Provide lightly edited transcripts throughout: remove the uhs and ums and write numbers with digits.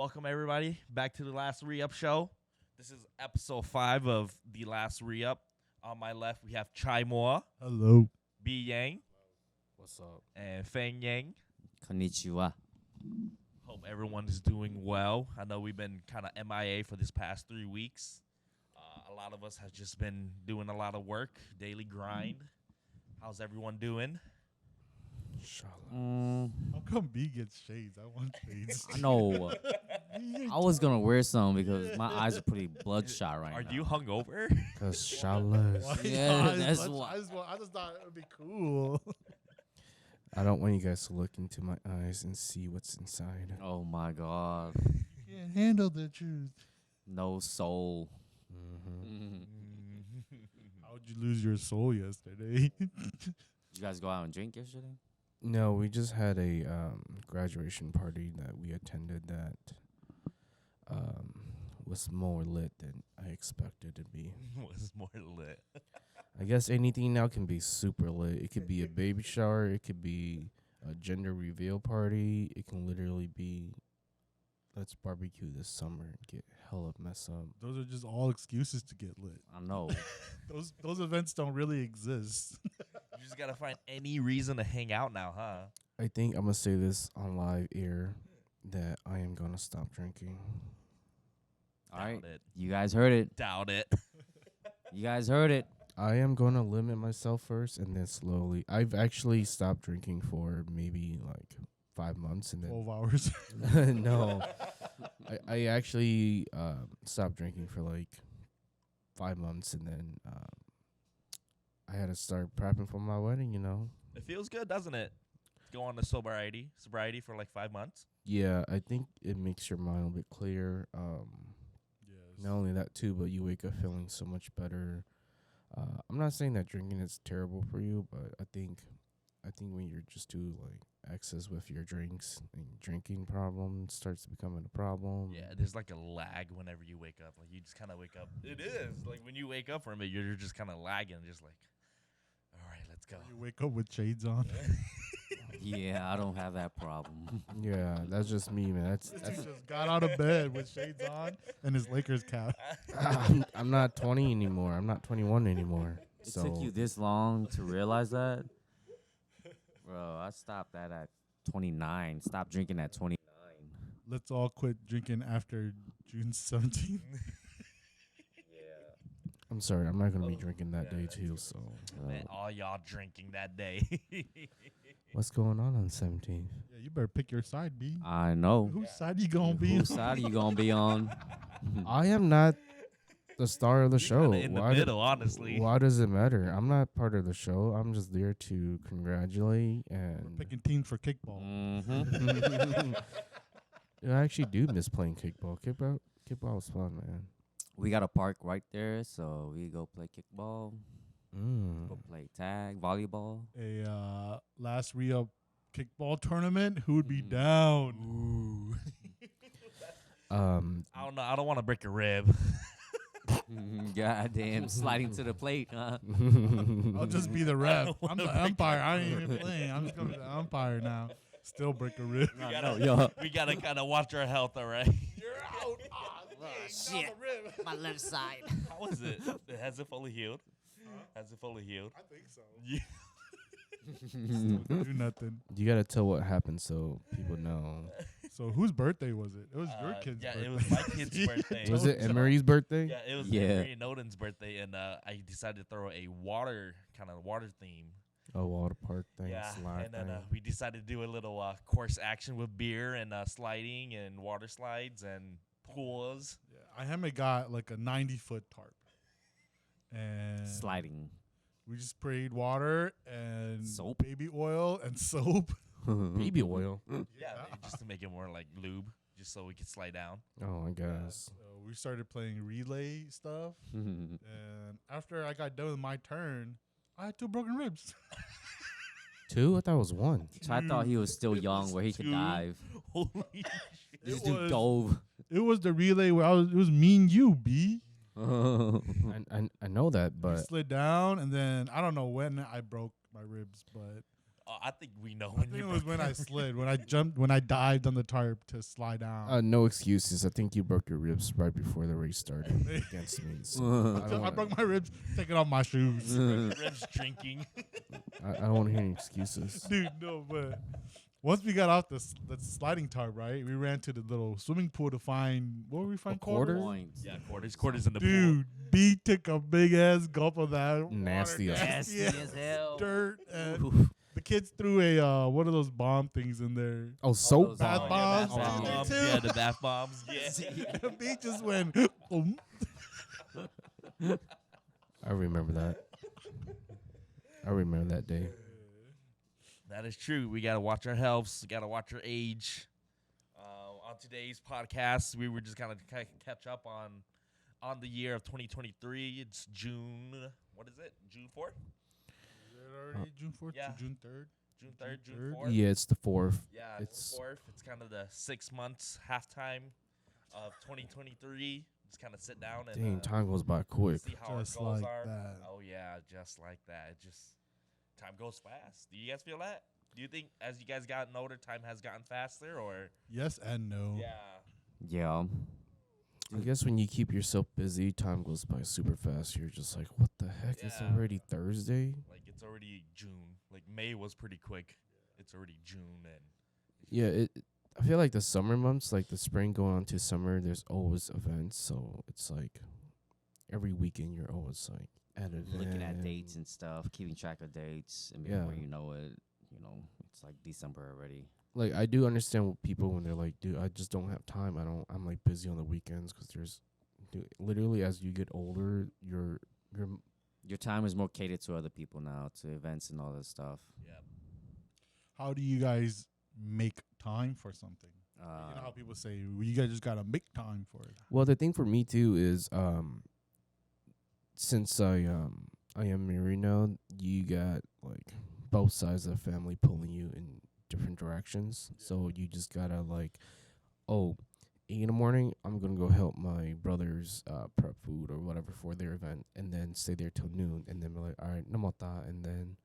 Welcome everybody back to the Last Re-Up show. This is episode 5 of the Last Re-Up. On my left, we have Chai Moa, Hello. B Yang, What's up? and Feng Yang. Konnichiwa. Hope everyone is doing well. I know we've been kind of MIA for this past 3 weeks. A lot of us have just been doing a lot of work, daily grind. How's everyone doing? How come B gets shades? I want shades. I know. I was gonna wear some because my eyes are pretty bloodshot right Are now. you hungover? Cause Shalas. Why Yeah, not? that's I why. just thought it would be cool. I don't want you guys to look into my eyes and see what's inside. Oh my god. Can't handle the truth. No soul. Mm-hmm. How'd you lose your soul yesterday? Did you guys go out and drink yesterday? No, we just had a graduation party that we attended that was more lit than I expected to be. Was more lit. I guess anything now can be super lit. It could be a baby shower. It could be a gender reveal party. It can literally be, let's barbecue this summer and get hella mess up. Those are just all excuses to get lit. I know. Those events don't really exist. You just gotta find any reason to hang out now, huh? I think I'm going to say this on live air that I am going to stop drinking. All right. Doubt it. You guys heard it. Doubt it. You guys heard it. I am going to limit myself first and then slowly. I've actually stopped drinking for maybe like 5 months and 12 hours. then no. I actually stopped drinking for like 5 months and then I had to start prepping for my wedding, you know. It feels good, doesn't it? Go on to sobriety for like 5 months. Yeah, I think it makes your mind a bit clear. Yes. Not only that too, but you wake up feeling so much better. I'm not saying that drinking is terrible for you, but I think when you're just too like excess with your drinks and drinking problem starts becoming a problem. Yeah, there's like a lag whenever you wake up. Like you just kind of wake up. It is like when you wake up from it, you're just kind of lagging, just like, all right, let's go. You wake up with shades on. Yeah, I don't have that problem. Yeah, that's just me, man. He just got out of bed with shades on and his Lakers cap. I'm not 20 anymore. I'm not 21 anymore. It So took you this long to realize that? Bro, I stopped that at 29. Stopped drinking at 29. Let's all quit drinking after June 17th. I'm sorry, I'm not gonna be drinking that day too. So Man, all y'all drinking that day. what's going on 17th? Yeah, you better pick your side, B. I know. Whose side you gonna be? Whose side are you gonna be on? I am not the star of the show. Kinda in the Why do- middle, honestly. Why does it matter? I'm not part of the show. I'm just there to congratulate We're and picking teams for kickball. Mm-hmm. I actually do miss playing kickball. Kickball was fun, man. We got a park right there, so we go play kickball, go play tag, volleyball. A last re-up kickball tournament. Who would be Mm. down? Um, I don't know. I don't want to break a rib. Goddamn, sliding to the plate, huh? I'll just be the ref. don't I'm wanna the break umpire. I ain't even playing. I'm just gonna be the umpire now. Still break a rib. I know, yo. We gotta kind of watch our health, all right? You're out. Shit. My left side. How is it? Has it fully healed? Has it fully healed? I think so. Yeah. Do nothing. you gotta tell what happened so people know. So whose birthday was it? It was your kid's Yeah, birthday. it was my kid's birthday. Was it Emery's birthday? Yeah, it was Yeah. Emery Noden's birthday, and I decided to throw a water theme. Oh, water park thing, Yeah, slide and then thing. we decided to do a little course action with beer and sliding and water slides and pools. Yeah, Iheme got like a 90-foot tarp, and Sliding. we just sprayed water and Soap? baby oil and soap. Baby oil. Yeah, just to make it more like lube, just so we could slide down. Oh, I guess. So we started playing relay stuff, and after I got done with my turn, I had 2 broken ribs. 2? I thought it was 1. So I thought he was still young where he could two. dive. Holy shit. This It dude was- dove. It was the relay where it was me and you, B. I know that, We but slid down, and then I don't know when I broke my ribs, but I think we know I when think you it was broke when I your- slid, when I dived on the tarp to slide down. No excuses. I think you broke your ribs right before the race started against me. So I don't I wanna- broke my ribs taking off my shoes. ribs drinking. I don't want to hear any excuses. Dude, no, but once we got off the sliding tarp, right, we ran to the little swimming pool to find, what were we find? quarter? Points. Yeah, quarters in the pool. Dude, B took a big ass gulp of that. Nasty water, ass. Nasty ass as hell. dirt. And Oof. the kids threw a, what are those bomb things in there? Oh, soap those Bath bomb. bombs. Bath in there bombs. too. Yeah, the bath bombs. Yeah. B just went, boom. I remember that. I remember that day. That is true. We gotta watch our healths. We gotta watch our age. On today's podcast, we were just kind of catch up on the year of 2023. It's June. What is it? June 4th? Is it already June 4th Yeah. to June 3rd? June 3rd, June June 4th. Yeah, it's the 4th. Yeah, It's- it's 4th. It's kind of the 6 months halftime of 2023. Just kind of sit down and Dang, time goes by quick. see how Just our goals like are. that. Oh yeah, just like that. It just time goes fast. Do you guys feel that? Do you think as you guys gotten older, time has gotten faster, or Yes and no. yeah? Yeah. I guess when you keep yourself busy, time goes by super fast. You're just like, what the heck? It's Yeah. already Thursday? Like it's already June. Like May was pretty quick. It's already June, and Yeah, I feel like the summer months, like the spring going on to summer, there's always events. So it's like every weekend you're always like at an event. Looking at dates and stuff, keeping track of dates, and Yeah. before you know it, it's like December already. Like I do understand what people when they're like, dude, I just don't have time. I'm like busy on the weekends because dude, literally as you get older, your Your time is more catered to other people now, to events and all that stuff. yeah, How do you guys make time for something? You know how people say, well, you guys just got to make time for it. Well, the thing for me too is since I am married now, you got like both sides of the family pulling you in different directions. So you just gotta like, 8 in the morning, I'm gonna go help my brothers prep food or whatever for their event, and then stay there till noon, and then be like, all right, namata, and then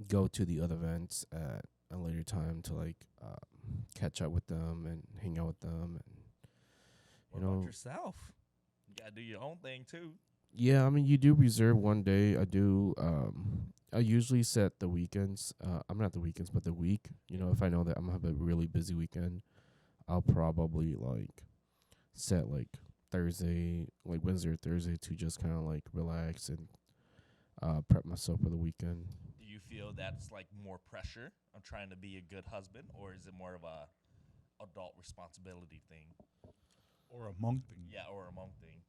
go to the other events at a later time to like catch up with them and hang out with them, and what you about know. yourself? You gotta do your own thing too. Yeah, I mean, you do reserve one day. I do. I usually set the weekends. I'm not the weekends, but the week. You know, if I know that I'm gonna have a really busy weekend, I'll probably like set like Thursday, like Wednesday or Thursday, to just kind of like relax and prep myself for the weekend. Do you feel that's like more pressure on trying to be a good husband, or is it more of a adult responsibility thing? Or a monk thing. Yeah, or a monk thing.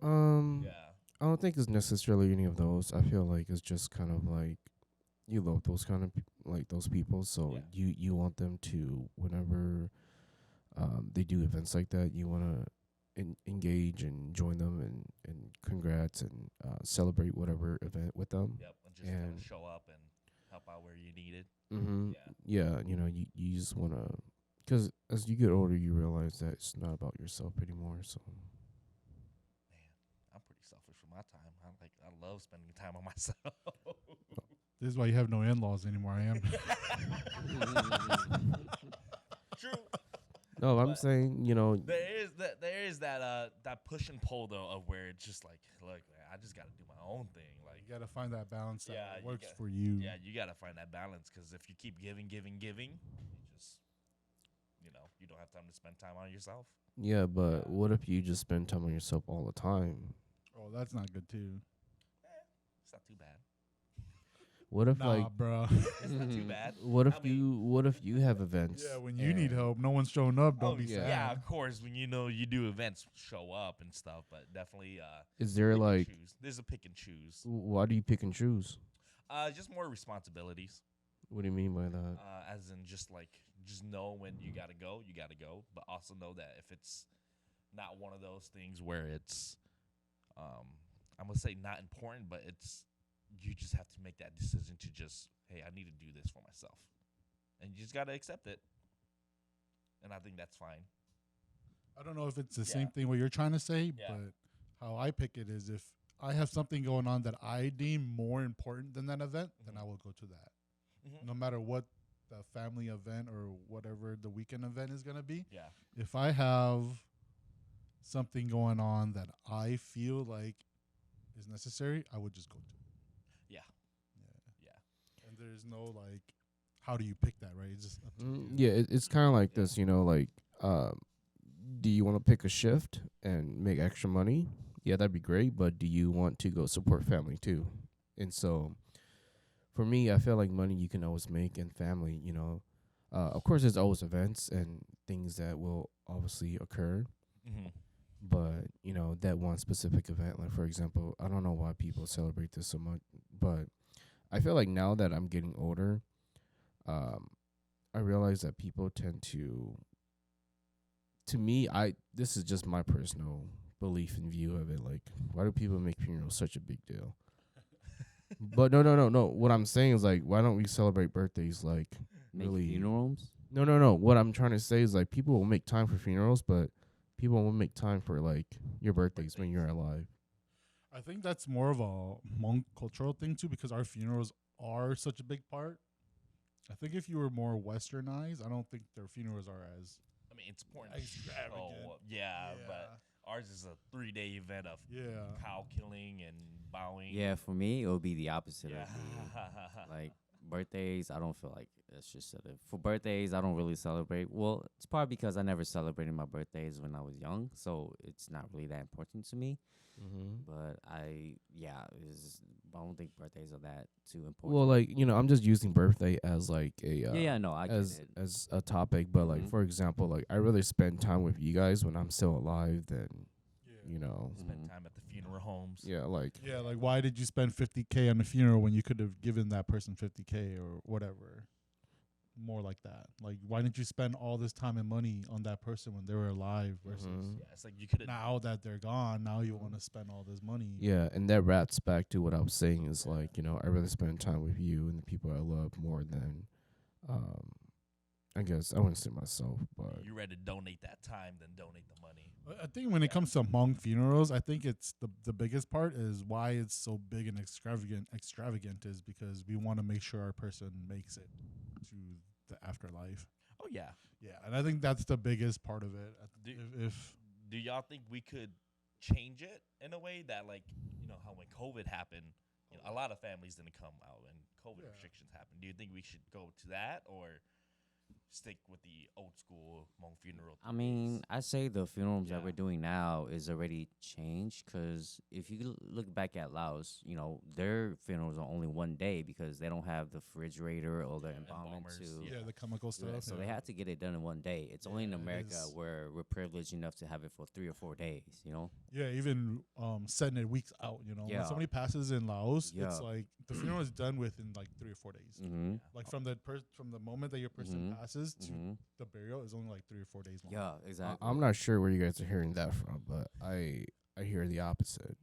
Yeah. Yeah. I don't think it's necessarily any of those. I feel like it's just kind of like you love those kind of like those people, so Yeah. you want them to whenever they do events like that, you want to engage and join them and congrats and celebrate whatever event with them. Yep. And just kind And- of show up and help out where you need it. Mm-hmm. Yeah. Yeah, you know, you just want to, because as you get older, you realize that it's not about yourself anymore. So Man, I'm pretty selfish with my time. I love spending time on myself. This is why you have no in-laws anymore. I am. True. no, I'm But- saying, you know, There is that push and pull though of where it's just like, look, man, I just got to do my own thing. Like, You got to find that balance that Yeah, you works got- for you. yeah, you got to find that balance, because if you keep giving, you just, you don't have time to spend time on yourself. yeah, but what if you just spend time on yourself all the time? Oh, that's not good too. It's not too bad. What if Nah, like bro. It's not too bad. what if I mean- what if you have events? Yeah, when you need and- help, no one's showing up. Don't Oh, be yeah. sad. Yeah, of course. When you do events, show up and stuff, but definitely Is there pick and like choose. There's a pick and choose. why do you pick and choose? Just more responsibilities. What do you mean by that? As in just know when you gotta go, but also know that if it's not one of those things where it's I'm gonna say not important, but it's, you just have to make that decision to just, hey, I need to do this for myself, and you just gotta accept it, and I think that's fine. I don't know if it's the Yeah. same thing what you're trying to say, Yeah. but how I pick it is if I have something going on that I deem more important than that event, then I will go to that. Mhm. No matter what the family event or whatever the weekend event is gonna be. Yeah. If I have something going on that I feel like is necessary, I would just go to it. Yeah. Yeah. Yeah. And there's no like, how do you pick that, right? It's just up to you. Yeah, it's kind of like this, you know, like, do you want to pick a shift and make extra money? Yeah, that'd be great. But do you want to go support family too? And so, for me, I feel like money you can always make, and family, you know, of course, there's always events and things that will obviously occur. Mm-hmm. But you know, that one specific event, like for example, I don't know why people celebrate this so much, but I feel like now that I'm getting older, I realize that people tend to me, this is just my personal belief and view of it. Like, why do people make funerals such a big deal? But no. What I'm saying is, like, why don't we celebrate birthdays? Like, Make really? funerals. No. What I'm trying to say is, like, people will make time for funerals, but people won't make time for like your birthdays when you're alive. I think that's more of a Hmong cultural thing too, because our funerals are such a big part. I think if you were more westernized, I don't think their funerals are as I mean, it's important. extravagant. Yeah, but ours is a 3-day event of cow killing and bowing. Yeah, for me, it would be the opposite Yeah. of me. Like birthdays, I don't feel like it's just for birthdays. I don't really celebrate. Well, it's probably because I never celebrated my birthdays when I was young, so it's not really that important to me. Mm-hmm. But I don't think birthdays are that too important. Well, like, you know, I'm just using birthday as like a no, I get as it. as a topic, but like Mhm. for example, like I rather spend time with you guys when I'm still alive than you know. Spend Mhm. time at the funeral homes. Yeah, like Yeah, like why did you spend 50K on a funeral when you could have given that person 50K or whatever? More like that. Like, why didn't you spend all this time and money on that person when they were alive versus Mhm. Yeah, it's like you could have. now that they're gone, now you want to spend all this money? yeah, and that wraps back to what I was saying is like, you know, I rather spend time with you and the people I love more than I guess I wouldn't say myself, but You ready to donate that time than donate the money. I think when it comes to Hmong funerals, I think it's the biggest part is why it's so big and extravagant is because we want to make sure our person makes it to the afterlife. Oh yeah. Yeah, and I think that's the biggest part of it. Do- If Do y'all think we could change it in a way that, like, you know, how when COVID happened, you know, a lot of families didn't come out and COVID Yeah. restrictions happened. Do you think we should go to that or stick with the old school Hmong funeral? I mean, I say the funerals that Yeah. we're doing now is already changed because if you look back at Laos, you know, their funerals are only one day because they don't have the refrigerator or the embalmment embalmers, to. yeah, the chemical stuff. So they had to get it done in one day. It's only in Yeah, it America is. where we're privileged enough to have it for 3 or 4 days, you know? Yeah, even setting it weeks out. You know, when Yeah. somebody passes in Laos, Yeah. it's like the funeral is done within like 3 or 4 days. Mm-hmm. Like from the moment that your person Mhm. passes to Mm-hmm. the burial is only like 3 or 4 days long. Yeah, exactly. I'm not sure where you guys are hearing that from, but I hear the opposite.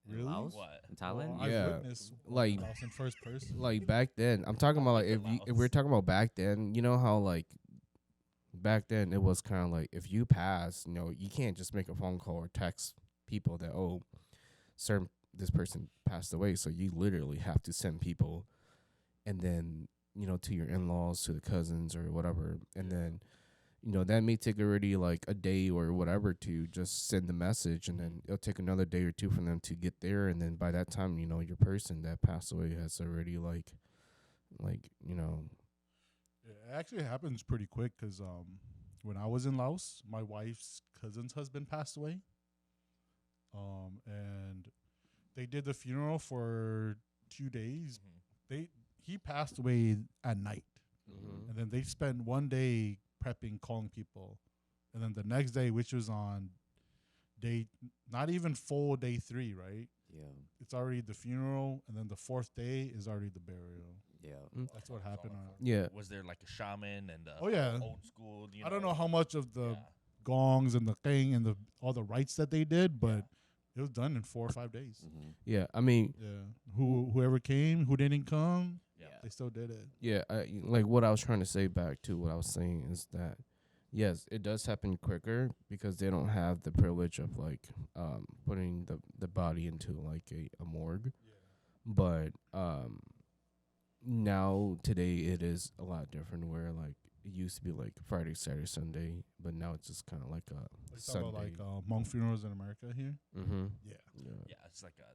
In Really? Laos? What? In Thailand? I've Yeah, witnessed like- Laos in first person. Like back then, I'm talking about like if we're talking about back then, you know how like back then it was kind of like if you pass, you know, you can't just make a phone call or text people that certain this person passed away, so you literally have to send people, and then you know to your in-laws, to the cousins or whatever, and then you know that may take already like a day or whatever to just send the message, and then it'll take another day or two for them to get there, and then by that time you know your person that passed away has already like you know. Yeah, it actually happens pretty quick because when I was in Laos, my wife's cousin's husband passed away. And they did the funeral for 2 days. Mhm. He passed away at night, Mm-hmm. and then they spent 1 day prepping, calling people, and then the next day, which was on day not even full day 3, right? Yeah, It's already the funeral, and then the 4th day is already the burial. yeah. That's what happened. Yeah. Was there like a shaman and Oh, yeah. old school? You I don't know how much of the yeah. gongs and the thing and all the rites that they did, but it was done in 4 or 5 days. Mm-hmm. Yeah, I mean, Yeah, whoever came, who didn't come, Yeah. they still did it. yeah, like what I was trying to say back to what I was saying is that, Yes, it does happen quicker because they don't have the privilege of like putting the body into like a morgue. But now today it is a lot different where like it used to be like Friday, Saturday, Sunday, but now it's just kind of like a Like Sunday. like monk funerals in America here. Mm-hmm. Yeah. Yeah, it's like a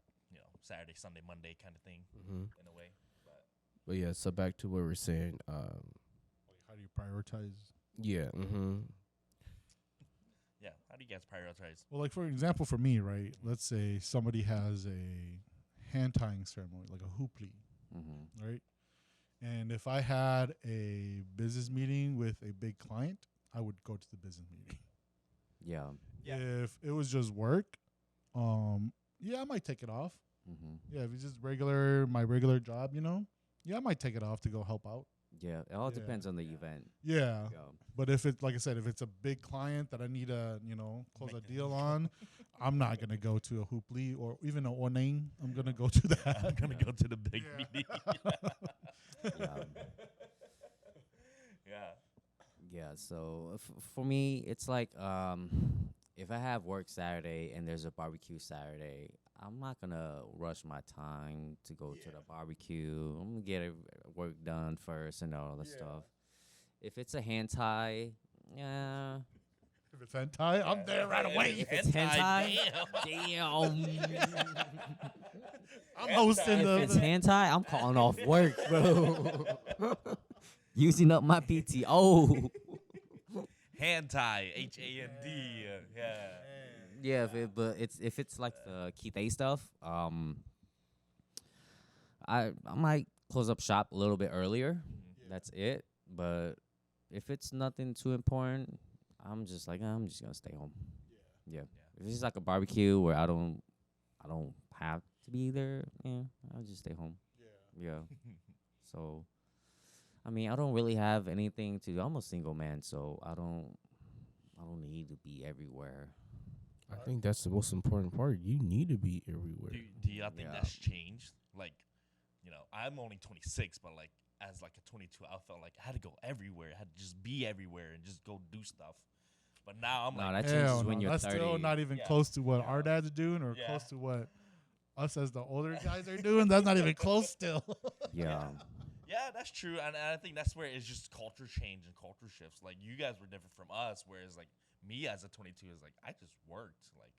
Saturday, Sunday, Monday kind of thing Mm-hmm. in a way. But But yeah, so back to what we're saying. Like, how do you prioritize? Yeah. Mm-hmm. yeah, how do you guys prioritize? Well, like for example, for me, right? Let's say somebody has a hand tying ceremony, like a hoopli, Mm-hmm. right? And if I had a business meeting with a big client, I would go to the business meeting. Yeah. Yeah. If it was just work, yeah, I might take it off. Mm-hmm. Yeah, if it's just my regular job, yeah, I might take it off to go help out. Yeah. It all Yeah. depends on the event. Yeah. Yeah. But if it's like I said, if it's a big client that I need to, close a Make the deal on, I'm not gonna go to a hoopli or even a ornain. I'm gonna go to that. I'm gonna go to the big Yeah. meeting. Yeah. yeah. Yeah, so for me, it's like if I have work Saturday and there's a barbecue Saturday, I'm not gonna rush my time to go to the barbecue. I'm gonna get work done first and all that stuff. If it's a hand tie, yeah. If it's hentai, I'm there right away. If it's hentai, damn. I'm hosting If it's hand tie, I'm calling off work, bro. Using up my PTO. Hand tie, HAND. Yeah. Yeah, if it's like the Keith A stuff, I might close up shop a little bit earlier. That's it. But if it's nothing too important, I'm just gonna stay home. Yeah. If it's just like a barbecue where I don't have to be there, yeah, I'll just stay home. Yeah. So, I mean, I don't really have anything to do. I'm a single man, so I don't need to be everywhere. I think that's the most important part. You need to be everywhere. Do y'all think Yeah. that's changed? Like, I'm only 26, but like as like a 22, I felt like I had to go everywhere. I had to just be everywhere and just go do stuff. But now I'm No, like, that changes Hell when no, you're that's 30. still not even Yeah. close to what Yeah. our dad's doing or Yeah. close to what us as the older guys are doing. That's not even close still. Yeah. yeah, that's true. And I think that's where it's just culture change and culture shifts. Like you guys were different from us, whereas like me as a 22 is like I just worked. Like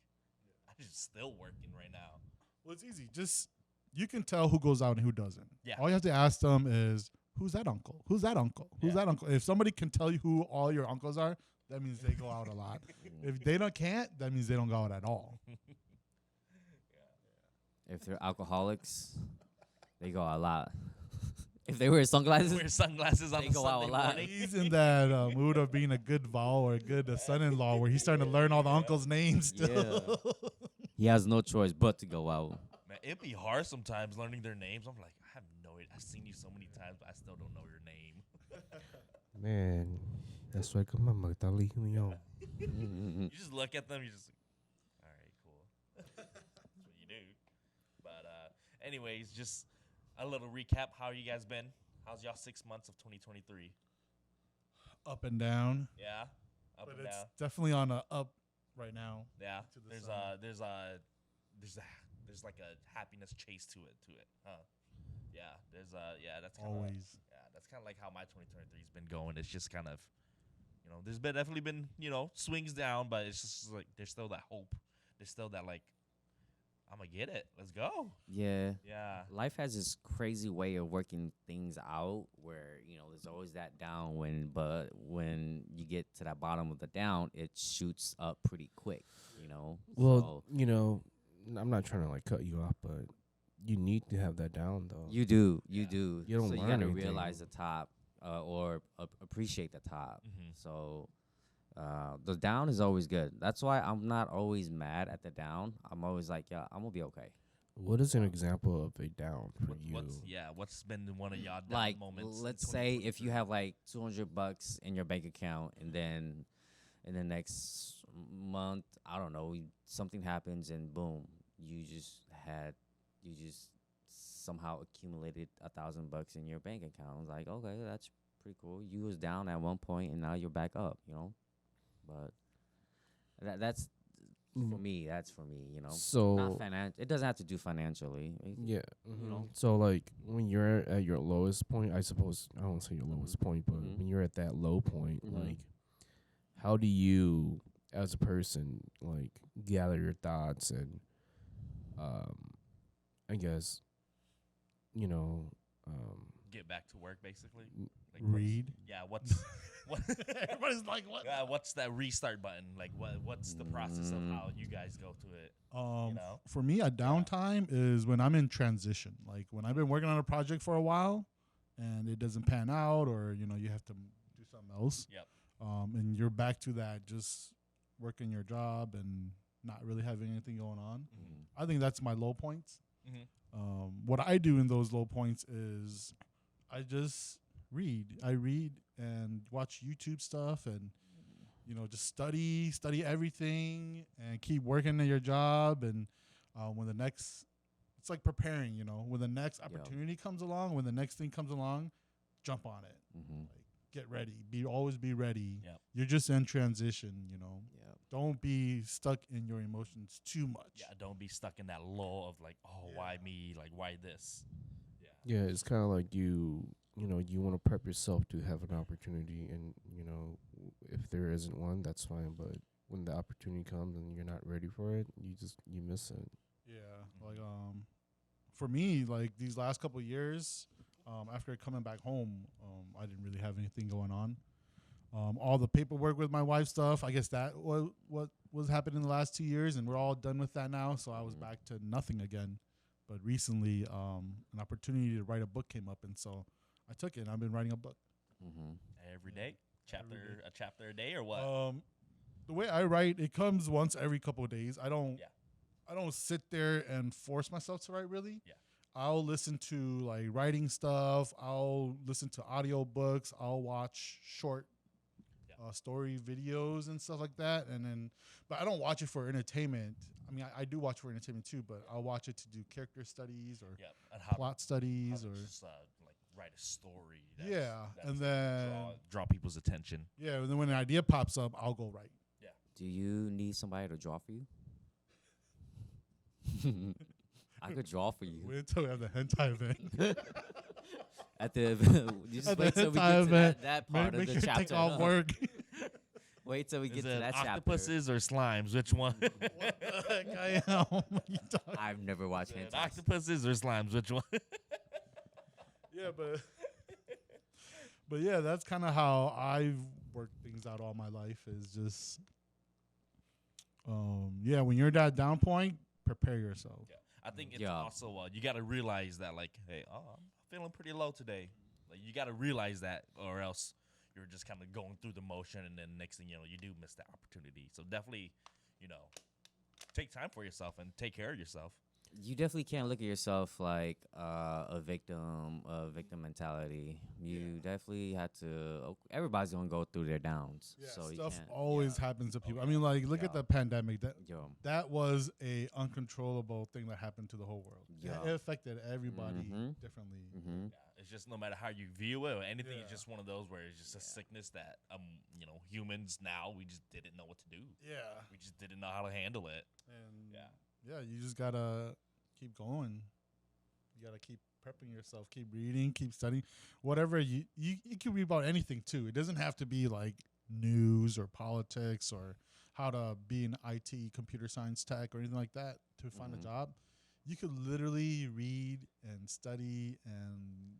I'm just still working right now. Well, it's easy. Just you can tell who goes out and who doesn't. Yeah. All you have to ask them is, who's that uncle? Who's that uncle? Who's Yeah. that uncle? If somebody can tell you who all your uncles are, that means they go out a lot. If they can't, that means they don't go out at all. If they're alcoholics, they go a lot. If they wear sunglasses, Wear sunglasses on They a go out a Sunday lot. morning. He's in that mood of being a good vow or a good son-in-law where he's starting to learn all the uncles' names still. he has no choice but to go out. Man, it'd be hard sometimes learning their names. I'm like, I have no idea. I've seen you so many times, but I still don't know your name. Man, that's why come on, Magdali. You just look at them, you just, all right, cool. That's what you do. But anyways, just a little recap. How you guys been? How's y'all 6 months of 2023? Up and down. Yeah, up But and it's down. definitely on a up right now. Yeah, to the there's sun. there's like a happiness chase to it, huh? Yeah, that's kinda, Always. yeah, that's kind of like how my 2023's been going. It's just kind of, there's been definitely been, swings down, but it's just like there's still that hope. There's still that like, I'm gonna get it. Let's go. Yeah. Yeah. Life has this crazy way of working things out where, there's always that down but when you get to that bottom of the down, it shoots up pretty quick, Well, I'm not trying to like cut you off, but you need to have that down though. You do. Yeah. You You don't so you learn gotta anything. realize the top or appreciate the top. Mhm. So the down is always good. That's why I'm not always mad at the down. I'm always like, yeah, I'm gonna be okay. What is an example of a down for you? What's been one of y'all down Like, moments? in let's say if you 2023? have like $200 in your bank account, and then in the next month, I don't know, something happens, and boom, you just somehow accumulated $1,000 in your bank account. I was like, okay, that's pretty cool. You was down at one point, and now you're back up. But that's for me. That's for me. You know, So not financial. It doesn't have to do financially. yeah, know? So like when you're at your lowest point, I suppose I won't say your lowest point, but Mhm. when you're at that low point, Mhm. like how do you, as a person, like gather your thoughts and, I guess, you know, Get back to work, basically. Like what's- Read. Yeah. What's what? Everybody's like, what? Yeah. What's that restart button? Like what's the process of how you guys go to it? know? For me, a downtime is when I'm in transition. Like when I've been working on a project for a while, and it doesn't pan out, or you have to do something else. Yep. And you're back to that, just working your job and not really having anything going on. Mm-hmm. I think that's my low points. Mm-hmm. What I do in those low points is I just read. I read and watch YouTube stuff, and just study everything, and keep working at your job. And when the next, it's like preparing. When the next opportunity comes along, when the next thing comes along, jump on it. Mm-hmm. Like, get ready. Always be ready. Yep. You're just in transition. Yep. Don't be stuck in your emotions too much. Yeah. Don't be stuck in that lull of like, oh, why me? Like, why this? Yeah. yeah, it's kind of like you want to prep yourself to have an opportunity, and if there isn't one, that's fine. But when the opportunity comes and you're not ready for it, you miss it. Yeah, like for me, like these last couple of years, after coming back home, I didn't really have anything going on. All the paperwork with my wife stuff, I guess that was what was happening the last 2 years, and we're all done with that now. So I was back to nothing again. But recently, an opportunity to write a book came up, and so I took it. And I've been writing a book. Mm-hmm. Every day, Every day. a chapter a day, or what? The way I write, it comes once every couple of days. I don't Yeah. I don't sit there and force myself to write, really. Yeah. I'll listen to like writing stuff. I'll listen to audiobooks. I'll watch short story videos and stuff like that. And then, but I don't watch it for entertainment. I mean, I do watch for entertainment too, but I'll watch it to do character studies or Yeah, and how plot how studies to or just, like write a story. and then draw people's attention. and then when an idea pops up, I'll go write. Do you need somebody to draw for you? I could draw for you. Wait until we have the hentai event. At the you just At the wait till we hentai get to event, that part make of sure the you take chapter. off work. Wait till we get Is to it that chapter. octopuses or slimes? Which one? What the heck I am? What you talking- I've never watched Is it hentai. octopuses or slimes? Which one? Yeah, but yeah, that's kind of how I've worked things out all my life. Is just, when you're at that down point, prepare yourself. Yeah. I think it's Yeah. also you got to realize that like, hey, I'm feeling pretty low today. Like you got to realize that, or else you're just kind of going through the motion, and then next thing you know, you do miss that opportunity. So definitely, take time for yourself and take care of yourself. You definitely can't look at yourself like a victim mentality. You definitely have to. Everybody's gonna go through their downs. So you Stuff can't. always happens to people. I mean, like, look at Yeah. the pandemic. Yo. That was a uncontrollable thing that happened to the whole world. Yeah. It affected everybody Mhm. differently. Mm-hmm. Yeah, it's just no matter how you view it or anything, Yeah. it's just one of those where it's just a sickness that humans now we just didn't know what to do. Yeah, We just didn't know how to handle it. and Yeah. you just gotta keep going. You gotta keep prepping yourself, keep reading, keep studying. Whatever you can read about anything too. It doesn't have to be like news or politics or how to be an IT, computer science tech, or anything like that to find a Mhm. job. You could literally read and study, and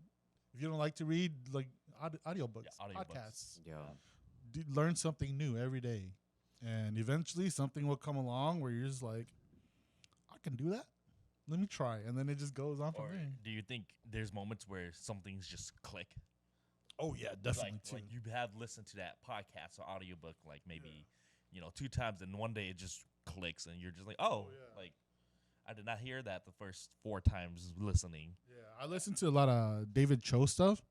if you don't like to read, like audiobooks, Yeah, audiobooks. podcasts, Yeah. learn something new every day. And eventually something will come along where you're just like, I can do that. Let me try. And then it just goes on from Or there. do you think there's moments where some things just click? Oh, yeah, definitely like, too. like you have listened to that podcast or audiobook like maybe 2 times, and one day it just clicks and you're just like, like I did not hear that the first 4 times listening. Yeah, I listen to a lot of David Cho stuff.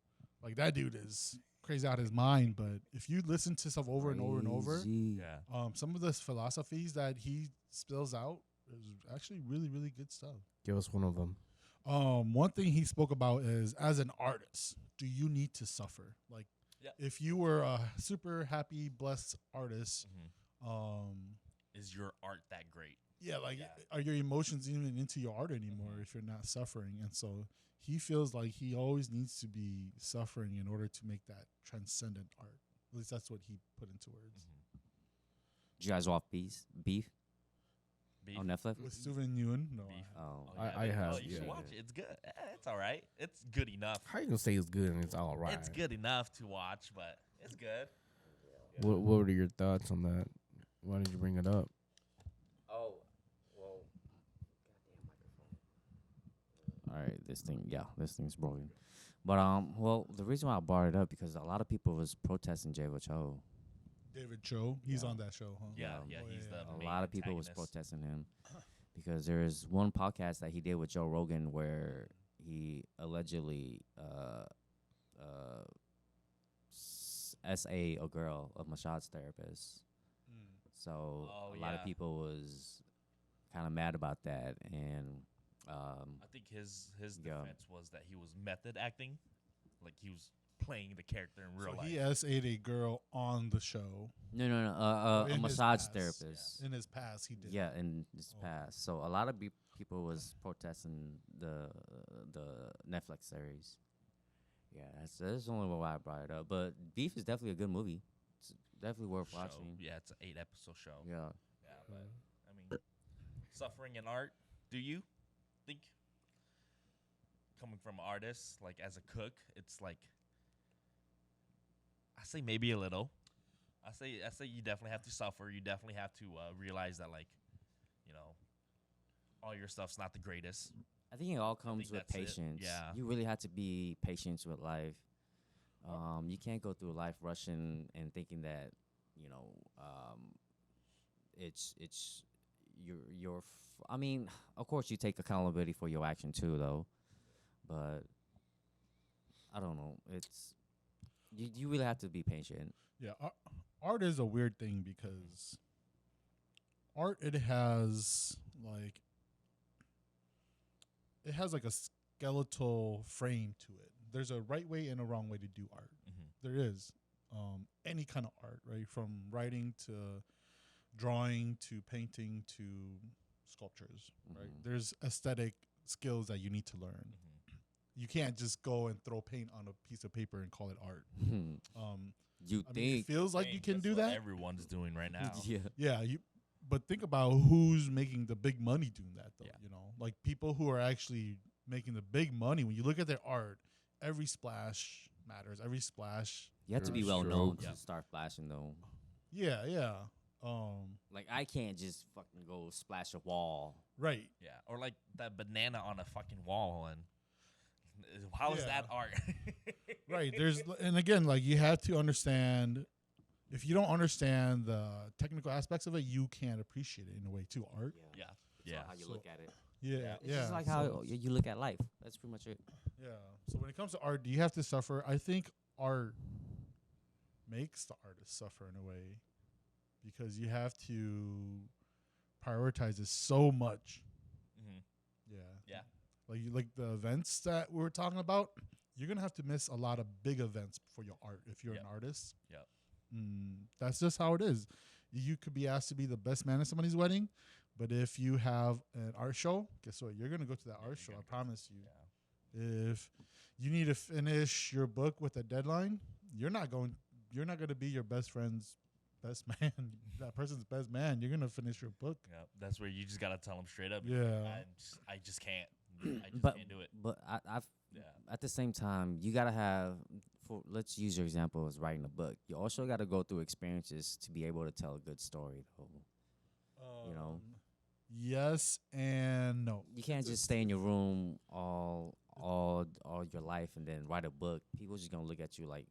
Like, that dude is crazy out of his mind. But if you listen to stuff over and over and over, Crazy. Yeah. some of the philosophies that he spills out is actually really, really good stuff. Give us one of them. One thing he spoke about is, as an artist, do you need to suffer? Like, Yeah. If you were a super happy, blessed artist, Is your art that great? yeah, like Yeah. are your emotions even into your art anymore if you're not suffering? And so he feels like he always needs to be suffering in order to make that transcendent art. At least that's what he put into words. Did you guys watch Beef Beef? on Netflix? With Steven Yeun, no, Beef. Oh, I man. have, Oh, you should yeah. watch it. It's good. It's all right. It's good enough. How you gonna say it's good and it's all right? It's good enough to watch, but it's good. What were your thoughts on that? Why did you bring it up? oh, well, all right, this thing's broken. But well, the reason why I brought it up because a lot of people was protesting Jay Cho. David Cho, he's Yeah. on that show, huh? Yeah, Oh, he's yeah. the A main lot of people was antagonist. protesting him because there is one podcast that he did with Joe Rogan where he allegedly SA a girl, a massage therapist. So Oh, a lot of yeah. people was kind of mad about that, and I think his Yeah. defense was that he was method acting, like he was playing the character in real So life. he SA'd a girl on the show. no, in a his massage past, therapist. In his past, he did. Yeah, in this Oh. past. So a lot of people was protesting the Netflix series. Yeah, that's the only why I brought it up. But Beef is definitely a good movie. It's definitely worth show. watching. Yeah, it's an 8-episode show. Yeah. Yeah, but I mean, suffering in art. Do you think coming from artists, like as a cook, it's like I say maybe a little. I say you definitely have to suffer. You definitely have to realize that like, you know, all your stuff's not the greatest. I think it all comes with that's it. patience. Yeah. You really have to be patient with life. You can't go through life rushing and thinking that, it's I mean, of course you take accountability for your action too, though. But I don't know. It's you really have to be patient. Yeah, art is a weird thing because art it has like a skeletal frame to it. There's a right way and a wrong way to do art. There is any kind of art, right? From writing to drawing to painting to sculptures, right? Mhm. There's aesthetic skills that you need to learn. You can't just go and throw paint on a piece of paper and call it art. You I mean, it think? feels like you can do that. Everyone's doing right now. Yeah. Yeah, but think about who's making the big money doing that, though. Yeah. You know, like people who are actually making the big money. When you look at their art, every splash matters. Every splash. You have to be Sure, well known stroke. to start flashing, though. Yeah, yeah. Like I can't just fucking go splash a wall. Right. Yeah, or like that banana on a fucking wall, and how is that Yeah. art? Right. And again, like you have to understand. If you don't understand the technical aspects of it, you can't appreciate it in a way too. Art. Yeah, It's all how you So- look at it. Yeah. It's yeah. just like so how it's- you look at life. That's pretty much it. Yeah. So when it comes to art, do you have to suffer? I think art makes the artist suffer in a way because you have to prioritize it so much. Mhm. Yeah. Yeah. Like the events that we were talking about, you're gonna have to miss a lot of big events for your art if you're Yep. an artist. Yep. That's just how it is. You could be asked to be the best man at somebody's wedding, but if you have an art show, guess what? You're gonna go to that art you're show. I gonna go. promise you. Yeah. If you need to finish your book with a deadline, you're not going to be your best friend's best man. That person's best man. You're going to finish your book. Yeah, that's where you just gotta tell them straight up. Yeah. I just can't. I just But can't do it. but I've Yeah. at the same time you gotta have. Let's use your example as writing a book. You also gotta go through experiences to be able to tell a good story, though. You know? Yes and no. You can't just stay in your room all your life and then write a book. People just gonna look at you like,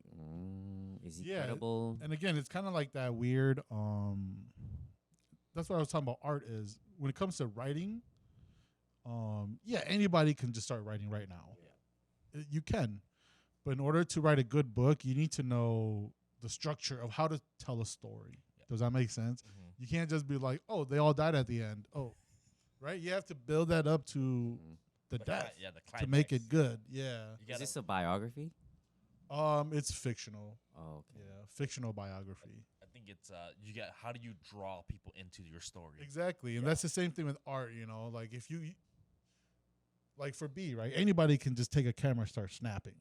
is he Yeah, credible? And again, it's kind of like that weird that's what I was talking about. Art is when it comes to writing, yeah, anybody can just start writing right now. You can. But in order to write a good book, you need to know the structure of how to tell a story. Does that make sense? Mhm. You can't just be like, "Oh, they all died at the end." Oh, right? You have to build that up to the The death the to make climax. it good. Yeah. You Is gotta, this a biography? It's fictional. Oh, okay. Yeah, fictional biography. I think it's you get how do you draw people into your story? Exactly, and that's the same thing with art. Like if you, like for B, right? Anybody can just take a camera and start snapping,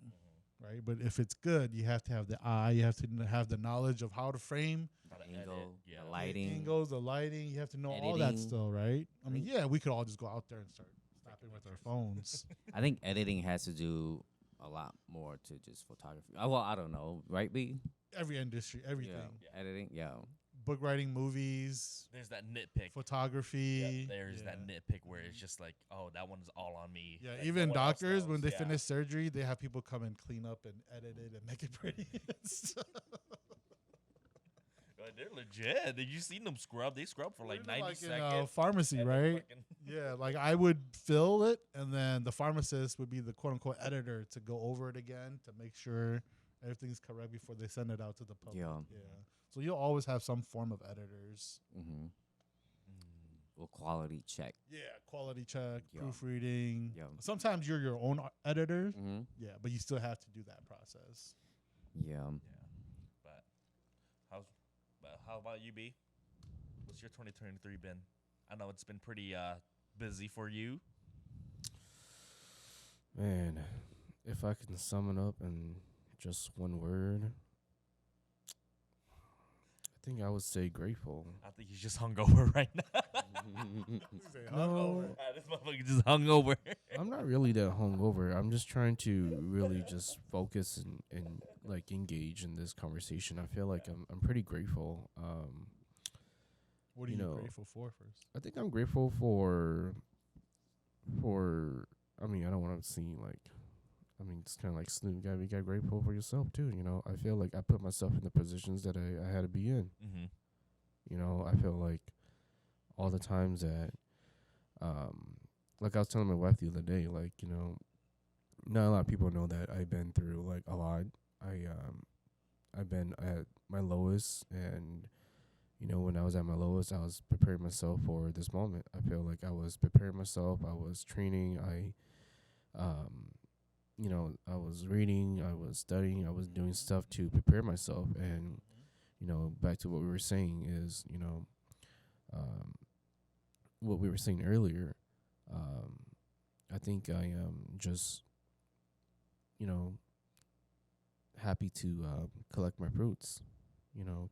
right? But if it's good, you have to have the eye. You have to have the knowledge of how to frame, How to The edit, angle, yeah. the lighting. angles, the lighting. You have to know all that Editing. still, right? I mean, yeah, we could all just go out there and start snapping with our phones. I think editing has to do a lot more to just photography. Well, I don't know, right, B? Every industry, everything. Yeah. Editing, yeah. Book writing, movies, There's that nitpick. photography. There's that nitpick where it's just like, oh, that one's all on me. Yeah, Like, even no one else doctors, when knows. they finish surgery, they have people come and clean up and edit it and make it pretty. Like, they're legit. Did you seen them scrub? They scrub for like Even 90 in seconds. pharmacy, and then right? fucking- Yeah, like I would fill it, and then the pharmacist would be the quote unquote editor to go over it again to make sure everything's correct before they send it out to the public. Yeah. So you'll always have some form of editors. Mm-hmm. Mm. Well, quality check. Yeah, quality check, Yeah. proofreading. Yeah. Sometimes you're your own editor. Mm-hmm. Yeah, but you still have to do that process. Yeah. Yeah. But how about you, B? What's your 2023 been? I know it's been pretty busy for you. Man, if I can sum it up in just one word, I think I would say grateful. I think he's just hungover right now. No, This motherfucker just hungover. I'm not really that hungover. I'm just trying to really just focus and like engage in this conversation. I feel like I'm pretty grateful. What are You you know, grateful for first? I think I'm grateful for I mean, I don't want to seem like it's kind of like Snoop. You got grateful for yourself too. I feel like I put myself in the positions that I had to be in. Mm-hmm. I feel like all the times that, like I was telling my wife the other day, like, not a lot of people know that I've been through like a lot. I've been at my lowest, and when I was at my lowest, I was preparing myself for this moment. I feel like I was preparing myself. I was training. I was reading. I was studying. I was doing stuff to prepare myself. And back to what we were saying is, what we were saying earlier. I think I am just, happy to collect my fruits.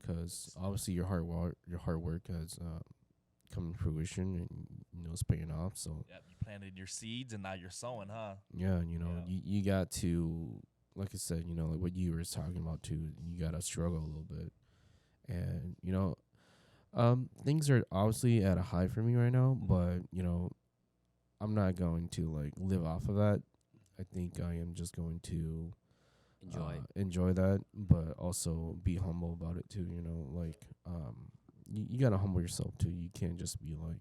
Because obviously your hard work has come to fruition, and it's paying off. So Yep, you planted your seeds and now you're sowing, huh? yeah, Yeah. you got to, like I said, like what you were talking about too. You got to struggle a little bit, and things are obviously at a high for me right now. But I'm not going to like live off of that. I think I am just going to enjoy that, but also be humble about it too. You gotta humble yourself too. You can't just be like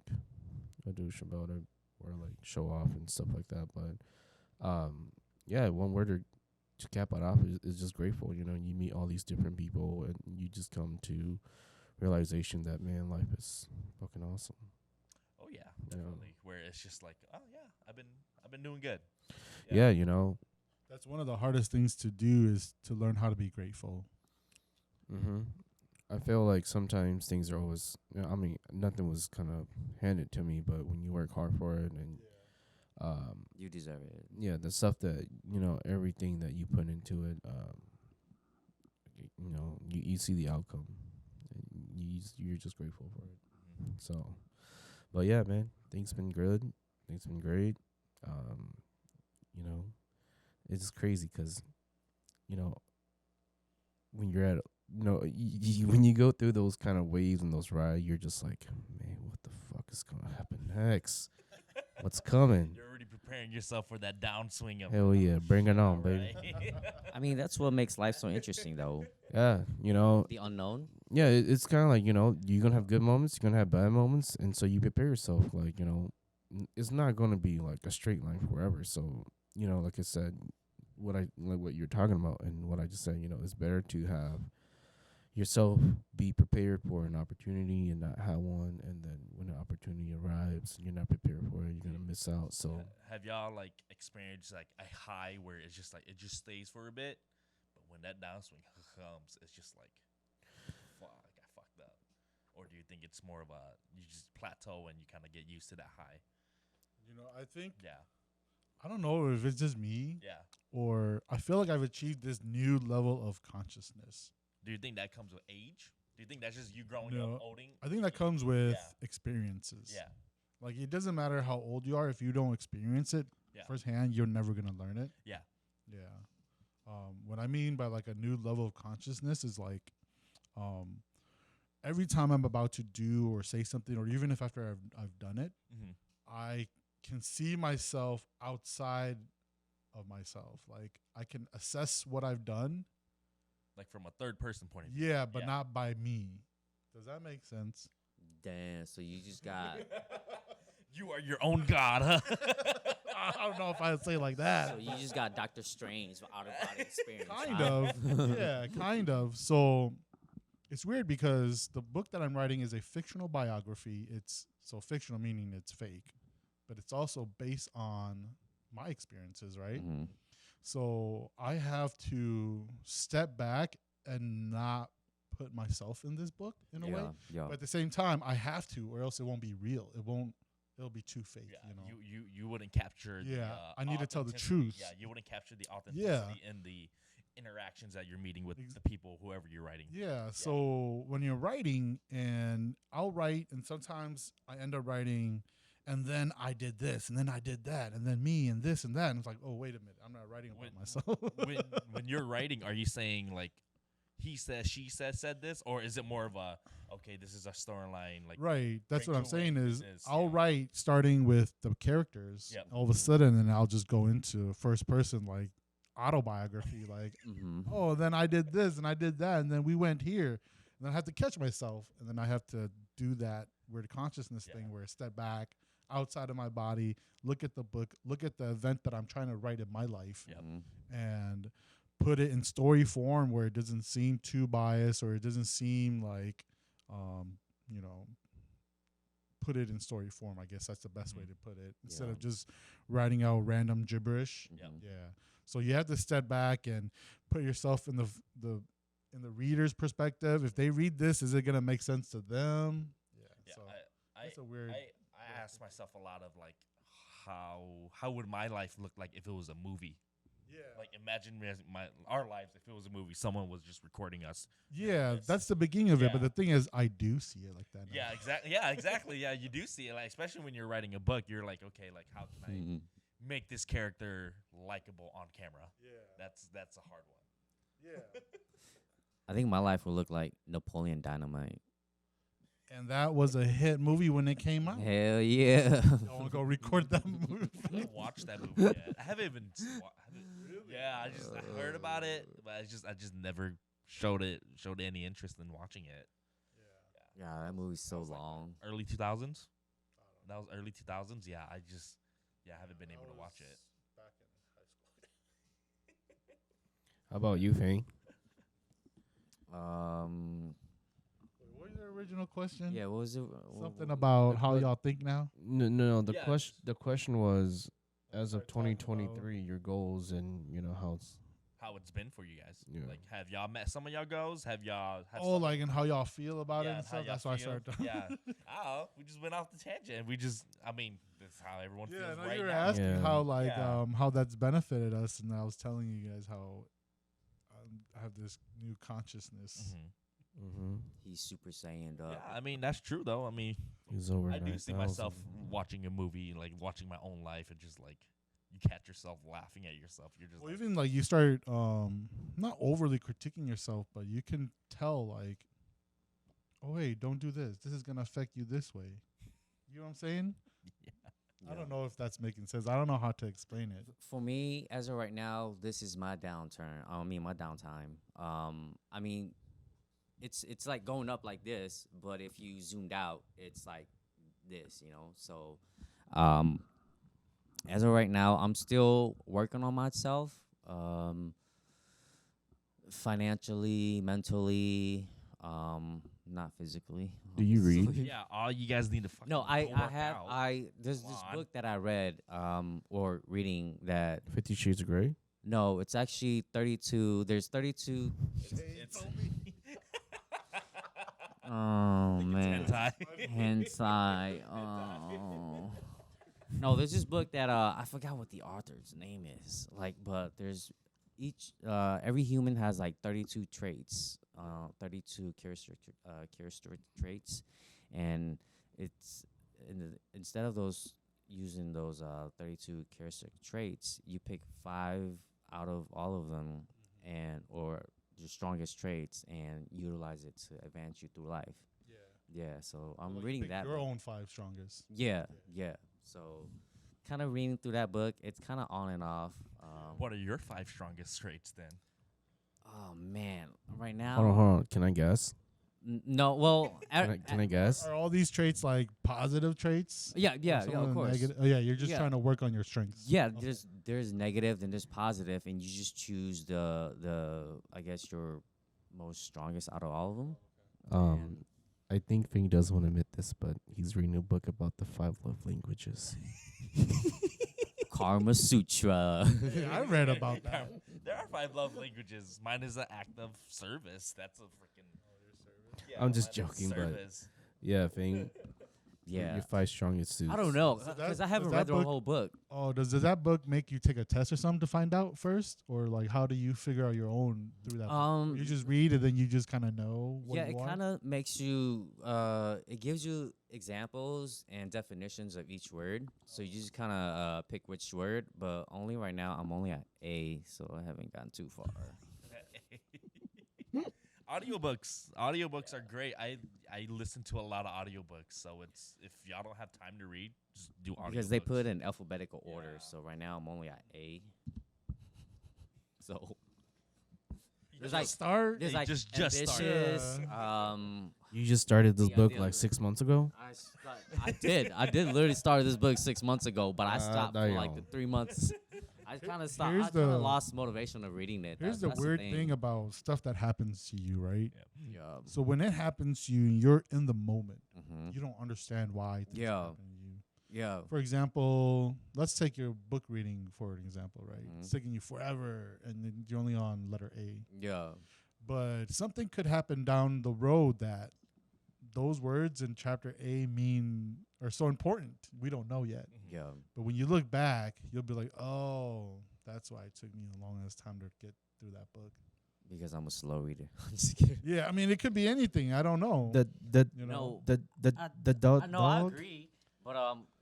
a douche about it or like show off and stuff like that. But yeah, one word to cap it off is just grateful. You meet all these different people, and you just come to realization that, man, life is fucking awesome. Oh yeah, Yeah. definitely. Where it's just like, oh yeah, I've been doing good. Yeah, That's one of the hardest things to do is to learn how to be grateful. Mm-hmm. I feel like sometimes things are always, nothing was kind of handed to me, but when you work hard for it and, You deserve it. yeah, the stuff that, everything that you put into it, you see the outcome. And you're just grateful for it. Mhm. So, but yeah, man, things been good. Things been great. It's just crazy because, when you're at, when you go through those kind of waves and those rides, you're just like, man, what the fuck is going to happen next? What's coming? You're already preparing yourself for that downswing of Hell yeah, bring it on, baby. right? I mean, that's what makes life so interesting, though. Yeah, The unknown. yeah, it's kind of like, you're going to have good moments, you're going to have bad moments, and so you prepare yourself, like, it's not going to be like a straight line forever. So, like I said, what you're talking about and what I just said, it's better to have yourself be prepared for an opportunity and not have one, and then when the opportunity arrives, you're not prepared for it, you're going to miss out. So, Have y'all like experienced like a high where it's just like it just stays for a bit, but when that downswing comes, it's just like, fuck, I fucked up? Or do you think it's more of a you just plateau and you kind of get used to that high? You know, I think Yeah, I don't know if it's just me yeah. or I feel like I've achieved this new level of consciousness. Do you think that comes with age? Do you think that's just you growing No, up, owning? I think that comes with Yeah. experiences. Yeah, Like it doesn't matter how old you are if you don't experience it Yeah. firsthand, you're never gonna learn it. yeah, Yeah. What I mean by like a new level of consciousness is like, every time I'm about to do or say something, or even if after I've done it, mm-hmm. I can see myself outside of myself. Like I can assess what I've done. Like from a third person point of view. Yeah, but Yeah. not by me. Does that make sense? Damn. So you just got. You are your own god, huh? I don't know if I would say it like that. So you just got Doctor Strange for out of body experience. Kind huh? of. Yeah, kind of. So it's weird because the book that I'm writing is a fictional biography. It's so fictional meaning it's fake, but it's also based on my experiences, right? Mhm. So I have to step back and not put myself in this book in a way. Yeah. But at the same time, I have to, or else it won't be real. It'll be too fake, Yeah, you know. you wouldn't capture. Yeah, the, I need to tell the authenticity. truth. Yeah, you wouldn't capture the authenticity Yeah. in the interactions that you're meeting with Ex- the people, whoever you're writing. Yeah. So when you're writing, and I'll write, and sometimes I end up writing, and then I did this, and then I did that, and then me, and this, and that. And it's like, oh, wait a minute, I'm not writing about When- myself. when you're writing, are you saying like he says, she said this, or is it more of a okay, this is a storyline? Like Right. That's Bring what I'm to away saying is business, I'll yeah. write starting with the characters. Yep. All of a sudden, and I'll just go into first person, like autobiography, like, Mm-hmm. oh, then I did this and I did that, and then we went here, and then I have to catch myself, and then I have to do that weird consciousness Yeah. thing where I step back outside of my body, look at the book, look at the event that I'm trying to write in my life, Yep. and put it in story form where it doesn't seem too biased or it doesn't seem like, you know, put it in story form. I guess that's the best way Mhm. to put it instead Yeah. of just writing out random gibberish. Yep. Yeah. So you have to step back and put yourself in the reader's perspective. If they read this, is it gonna make sense to them? Yeah. yeah, So I that's a weird. I ask myself a lot of like how would my life look like if it was a movie? yeah. Like imagine our lives if it was a movie. Someone was just recording us. Yeah, Yes. that's the beginning of it. But Yeah. the thing is, I do see it like that. Now. Yeah, exactly. Yeah, exactly. Yeah, you do see it. Like especially when you're writing a book, you're like, okay, like how can I Mm-hmm. make this character likable on camera? Yeah. That's a hard one. Yeah. I think my life will look like Napoleon Dynamite. And that was a hit movie when it came out. Hell yeah. I want to go record that movie. I haven't watched that movie yet. I haven't even. Yeah, I heard about it, but I just never showed any interest in watching it. Yeah, that movie's so was like long. Early 2000s. That was early 2000s. Yeah, I haven't been able to watch it. Back in high school. How about you, Fang? What was your original question? Yeah, what was it? Something about the how que- y'all think now? No. The Yeah, question was, as of Start talking about- 2023, your goals and how it's. How it's been for you guys? Yeah. Like, have y'all met some of y'all goals? Have y'all? Have Oh, some- like and how y'all feel about it Yeah, and how stuff. y'all That's why I feel. started. talking. Yeah. Oh, we just went off the tangent. I mean, that's how everyone Yeah, feels no, right you were now. asking Yeah. how like Yeah. how that's benefited us, and I was telling you guys how I have this new consciousness. Mhm. Mm-hmm. He's Super Saiyan up. Yeah, I mean that's true though. I mean, He's over. I do see 9,000. myself watching a movie, like watching my own life, and just like you catch yourself laughing at yourself. You're just Well, like, even like you start not overly critiquing yourself, but you can tell like, oh hey, don't do this. This is gonna affect you this way. You know what I'm saying? I don't know if that's making sense. I don't know how to explain it. For me, as of right now, this is my downturn. My downtime. I mean, it's like going up like this, but if you zoomed out, it's like this, So, as of right now, I'm still working on myself, financially, mentally, not physically. Do you read? obviously. yeah, all you guys need to fucking No, go I work have out. there's Come this on. book that I read or reading that 50 Shades of Grey. No, it's actually 32. There's 32. It's Oh man, hentai. hentai. Oh. No, there's this book that I forgot what the author's name is. Like, but there's every human has like 32 traits, 32 characteristic traits, and it's instead of those using those 32 characteristic traits, you pick 5 out of all of them, and or your strongest traits, and utilize it to advance you through life. Yeah, so I'm Like, reading pick that. your book. own 5 strongest. Yeah. So, kind of reading through that book. It's kind of on and off. What are your 5 strongest traits then? Oh man, right now. Hold on. Can I guess? No, well, Can I guess? Are all these traits like positive traits? yeah, Or some of them course. negative? Oh yeah, you're just Yeah. trying to work on your strengths. Yeah, Okay. there's negative, then there's positive, and you just choose the I guess your most strongest out of all of them. And I think Fing doesn't want to admit this, but he's reading a book about the 5 love languages. Karma Sutra. Yeah, I read about that. There are 5 love languages. Mine is an act of service. That's a freaking. Yeah, I'm just mine is joking, but service. yeah, Fing, Yeah, your 5 strongest suits. I don't know So because that- I haven't does read that the book- whole book. Oh, does that book make you take a test or something to find out first, or like how do you figure out your own through that? book? You just read and then you just kind of know. What Yeah, you it are? kind of makes you. It gives you examples and definitions of each word, so you just kind of pick which word. But only right now, I'm only at A, so I haven't gotten too far. Audiobooks are great. I listen to a lot of audiobooks, so it's if y'all don't have time to read, just do audiobooks. Because they put in alphabetical order, Yeah. so right now I'm only at A. So You there's just like start. there's you like just ambitious. started. You just started this The book idea like of- 6 months ago? I did literally start this book 6 months ago, but I stopped for like the damn. 3 months. I kind of stopped. Here's I kind the- of lost motivation of reading it. Here's That's the weird thing about stuff that happens to you, right? Yeah. So when it happens to you, and you're in the moment. Mm-hmm. You don't understand why things Yeah. happen to you. Yeah. For example, let's take your book reading for an example, right? Mhm. It's taking you forever, and then you're only on letter A. Yeah. But something could happen down the road that those words in chapter A are so important. We don't know yet. Yeah. But when you look back, you'll be like, oh, that's why it took me the longest time to get through that book. Because I'm a slow reader. I'm just kidding. Yeah, I mean, it could be anything. I don't know. The you know, No. I- the dog. I know, I agree. But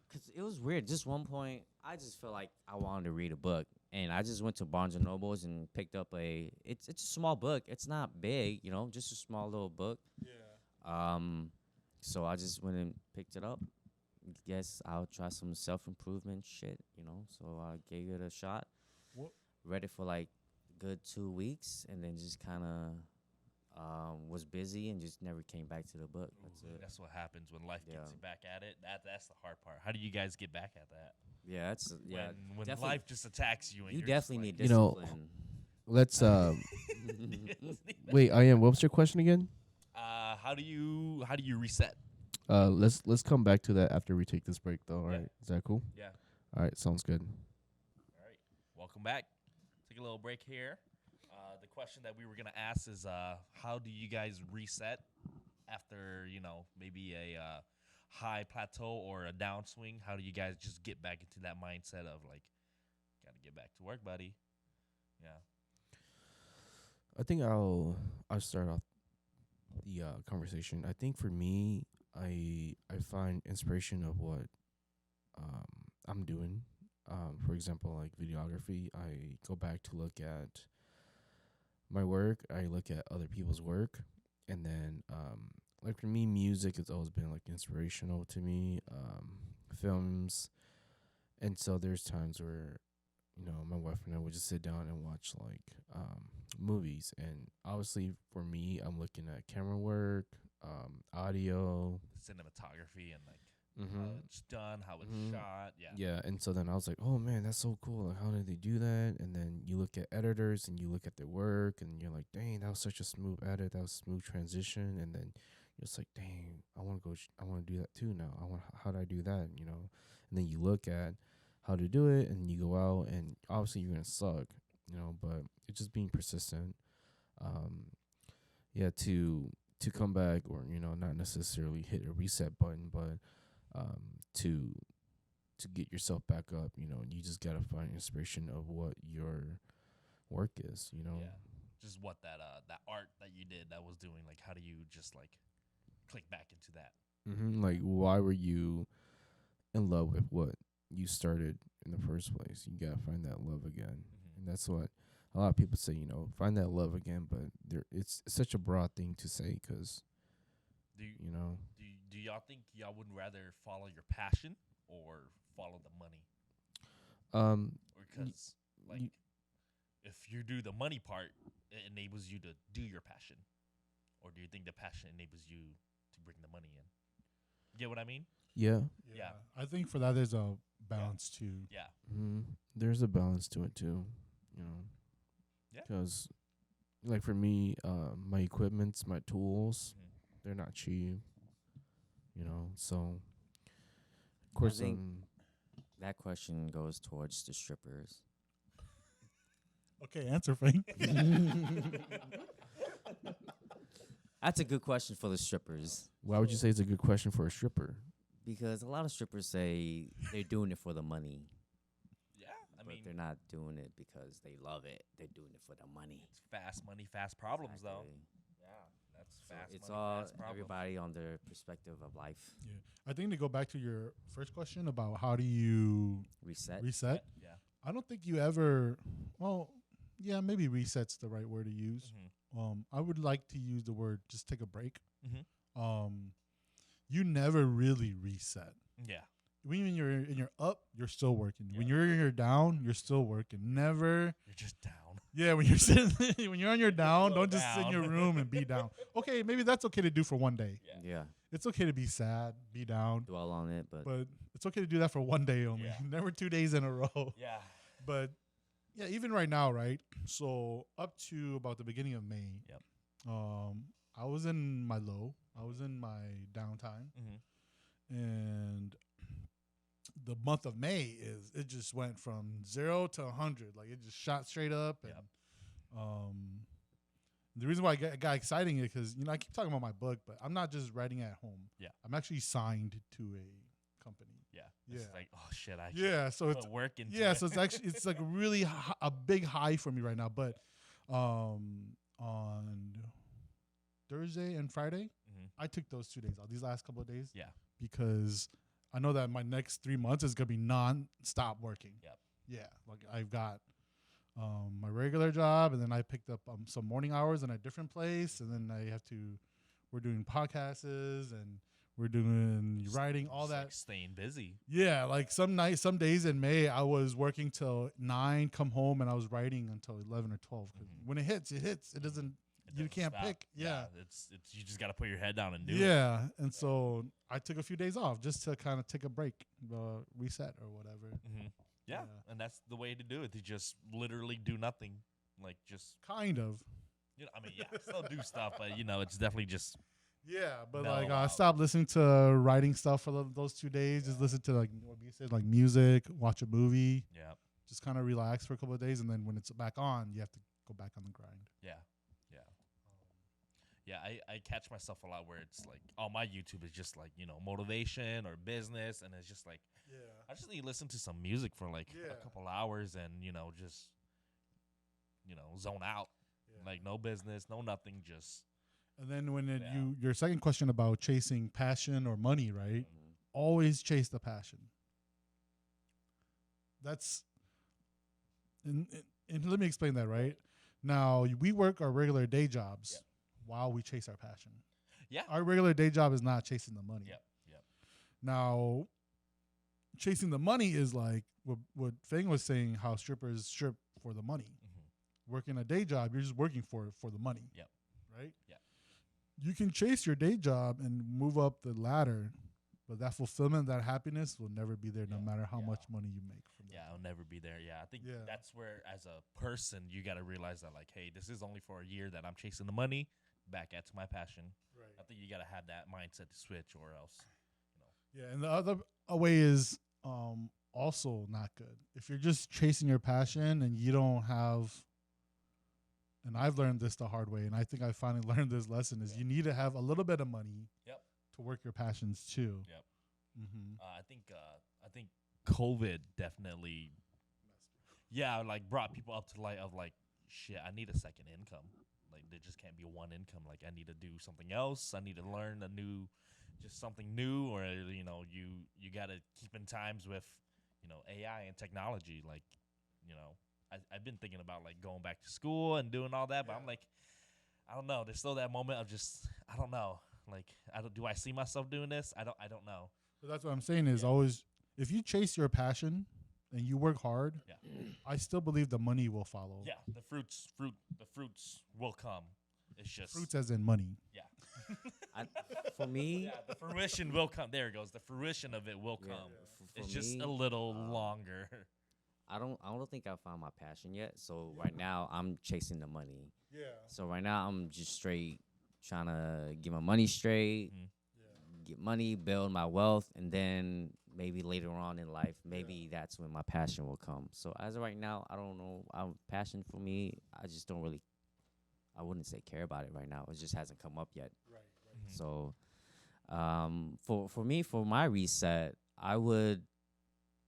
cause it was weird. Just one point, I just felt like I wanted to read a book, and I just went to Barnes and Nobles and picked up it's a small book. It's not big, just a small little book. So I just went and picked it up. Guess I'll try some self-improvement shit, So I gave it a shot. What- Read it for like a good 2 weeks, and then just kind of was busy and just never came back to the book. That's it. That's what happens when life Yeah. gets you back at it. That's the hard part. How do you guys get back at that? Yeah, that's yeah. When definitely- life just attacks you, and You you're just definitely like, need You know, discipline. Let's wait, I am. What was your question again? How do you reset? Let's come back to that after we take this break though. All Yeah. right. Is that cool? Yeah. All right, sounds good. All right. Welcome back. Take a little break here. The question that we were gonna ask is, how do you guys reset after maybe a high plateau or a downswing? How do you guys just get back into that mindset of like, gotta get back to work, buddy? Yeah. I think I'll start off the conversation. I think for me, I find inspiration of what I'm doing. For example, like videography, I go back to look at my work. I look at other people's work, and then like for me, music has always been like inspirational to me. Films, and so there's times where my wife and I would just sit down and watch like movies, and obviously for me, I'm looking at camera work, audio. The cinematography and like Mm-hmm. how it's done, how it's Mhm. shot. Yeah. Yeah, and so then I was like, oh man, that's so cool. Like, how did they do that? And then you look at editors and you look at their work, and you're like, dang, that was such a smooth edit. That was a smooth transition. And then you're just like, dang, I want to go. I want to do that too now. How do I do that? And then you look at how to do it, and you go out, and obviously you're gonna suck. but it's just being persistent. Um, yeah, to come back, or not necessarily hit a reset button, but to get yourself back up. You just gotta find inspiration of what your work is. Yeah. Just what that art that you did that was doing. Like, how do you just like click back into that? Like, why were you in love with what you started in the first place? You gotta find that love again, and that's what a lot of people say. Find that love again, but it's such a broad thing to say because Do y'all think y'all would rather follow your passion or follow the money? Or because if you do the money part, it enables you to do your passion, or do you think the passion enables you to bring the money in? You get what I mean? Yeah. Yeah. I think for that there's a balance too. Yeah. There's a balance to it too, Yeah. Because, like for me, my equipments, my tools, Mhm. they're not cheap. So of course, think that question goes towards the strippers. Okay, answer, Frank. That's a good question for the strippers why would you say it's a good question for a stripper? because a lot of strippers say they're doing it for the money, Yeah. I but mean, they're not doing it because they love it. They're doing it for the money. it's fast money, fast problems, though. Exactly. Yeah. That's So fast it's money, all fast problems. everybody on their perspective of life. Yeah, I think to go back to your first question about how do you Reset. reset, Yeah. I don't think you ever. Well, yeah, maybe reset's the right word to use. I would like to use the word just take a break. You never really reset. Yeah. When you're in your up, you're still working. When Yeah. you're in your down, you're still working. Never. You're just down. Yeah, when you're sitting, when you're on your down, So don't just sit in your down. room and be down. Okay, maybe that's okay to do for one day. Yeah. Yeah. It's okay to be sad, be down, Dwell on it, but but it's okay to do that for one day only. Yeah. Never 2 days in a row. Yeah. But yeah, even right now, right? So up to about the beginning of May, Yep. I was in my low. I was in my downtime, and the month of May it just went from 0 to 100. Like it just shot straight up. And Yep. the reason why I got exciting is because I keep talking about my book, but I'm not just writing at home. Yeah. I'm actually signed to a company. Yeah. Yeah. It's like, oh shit, I Yeah, so it's put work into yeah, it. so it's actually it's like really a big high for me right now. But on Thursday and Friday, I took those 2 days off. These last couple of days, Yeah. because I know that my next 3 months is gonna be non-stop working. Yep. Yeah, like I've got my regular job, and then I picked up some morning hours in a different place, and then we're doing podcasts and we're doing writing, all Just, that. like, staying busy. Yeah, like some days in May, I was working till 9, come home, and I was writing until 11 or 12. 'Cause when it hits, it hits. It doesn't. It You doesn't can't stop. pick. Yeah. It's you just gotta put your head down and do it. Yeah, and so I took a few days off just to kind of take a break, reset or whatever. Yeah. Yeah. And that's the way to do it. To just literally do nothing. Like just Kind of. I mean, yeah, still do stuff, but it's definitely just Yeah, but Mellow like out. stop listening to writing stuff for those 2 days. Just listen to like what you said, like music, watch a movie, yeah. just kind of relax for a couple of days, and then when it's back on, you have to go back on the grind. Yeah. Yeah. Yeah, I catch myself a lot where it's like all my YouTube is just like, motivation or business, and it's just like Yeah. I just need to listen to some music for like Yeah. a couple hours and just zone out. Yeah. Like no business, no nothing, just And then when Yeah. your second question about chasing passion or money, right? Always chase the passion. That's and let me explain that, right? Now we work our regular day jobs Yep. while we chase our passion. Yeah. Our regular day job is not chasing the money. Yep. Yep. Now chasing the money is like what Fang was saying, how strippers strip for the money. Working a day job, you're just working for the money. Yep. Right? Yep. You can chase your day job and move up the ladder, but that fulfillment, that happiness will never be there no Yeah. matter how Yeah. much money you make from that. Yeah, I'll never be there. Yeah, I think Yeah. that's where, as a person, you got to realize that, like, hey, this is only for a year that I'm chasing the money. Back at to my passion. Right. I think you got to have that mindset to switch, or else. Yeah, and the other way is also not good. If you're just chasing your passion and you don't have, and I've learned this the hard way, and I think I finally learned this lesson, is you need to have a little bit of money Yep. to work your passions too. Yep. Mm-hmm. I think COVID definitely, like brought people up to light of like, shit, I need a second income. Like there just can't be one income. Like I need to do something else. I need to learn just something new, or you got to keep in times with, AI and technology. Like, I've been thinking about like going back to school and doing all that, but I'm like, I don't know. There's still that moment of just, I don't know. Like, do I see myself doing this? I don't know. But that's what I'm saying is always, if you chase your passion and you work hard, I still believe the money will follow. Yeah, the fruits will come. It's just Fruits as in money. Yeah. For me, The fruition will come. There it goes. The fruition of it will come. for It's just me, a little longer. I don't think I found my passion yet. So right now I'm chasing the money. Yeah. So right now I'm just straight trying to get my money straight, get money, build my wealth, and then maybe later on in life, maybe that's when my passion will come. So as of right now, I don't know. Passion for me, I just don't really, I wouldn't say care about it right now. It just hasn't come up yet. Right. So for me, for my reset, I would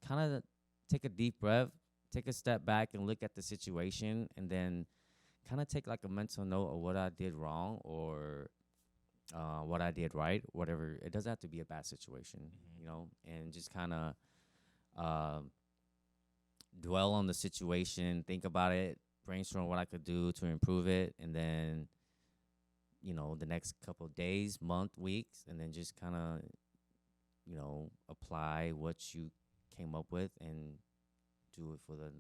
kind of take a deep breath, take a step back and look at the situation, and then kind of take like a mental note of what I did wrong or what I did right, whatever. It doesn't have to be a bad situation, and just kind of dwell on the situation, think about it, brainstorm what I could do to improve it, and then, the next couple of days, month, weeks, and then just kind of, apply what you came up with and do it for the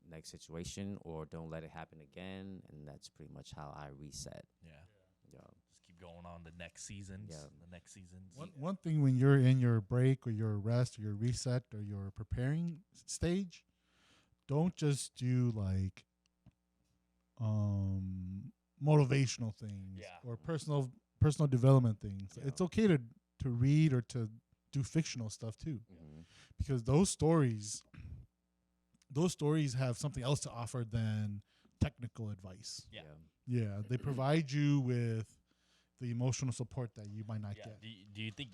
next situation, or don't let it happen again. And that's pretty much how I reset. Yeah. Yeah. Just keep going on the next seasons. Yeah. The next seasons. One thing when you're in your break or your rest or your reset or your preparing stage, don't just do like motivational things or personal development things. Yeah. It's okay to read or to do fictional stuff too, because those stories have something else to offer than technical advice. Yeah. Yeah, they provide you with the emotional support that you might not Yeah. get. Do you think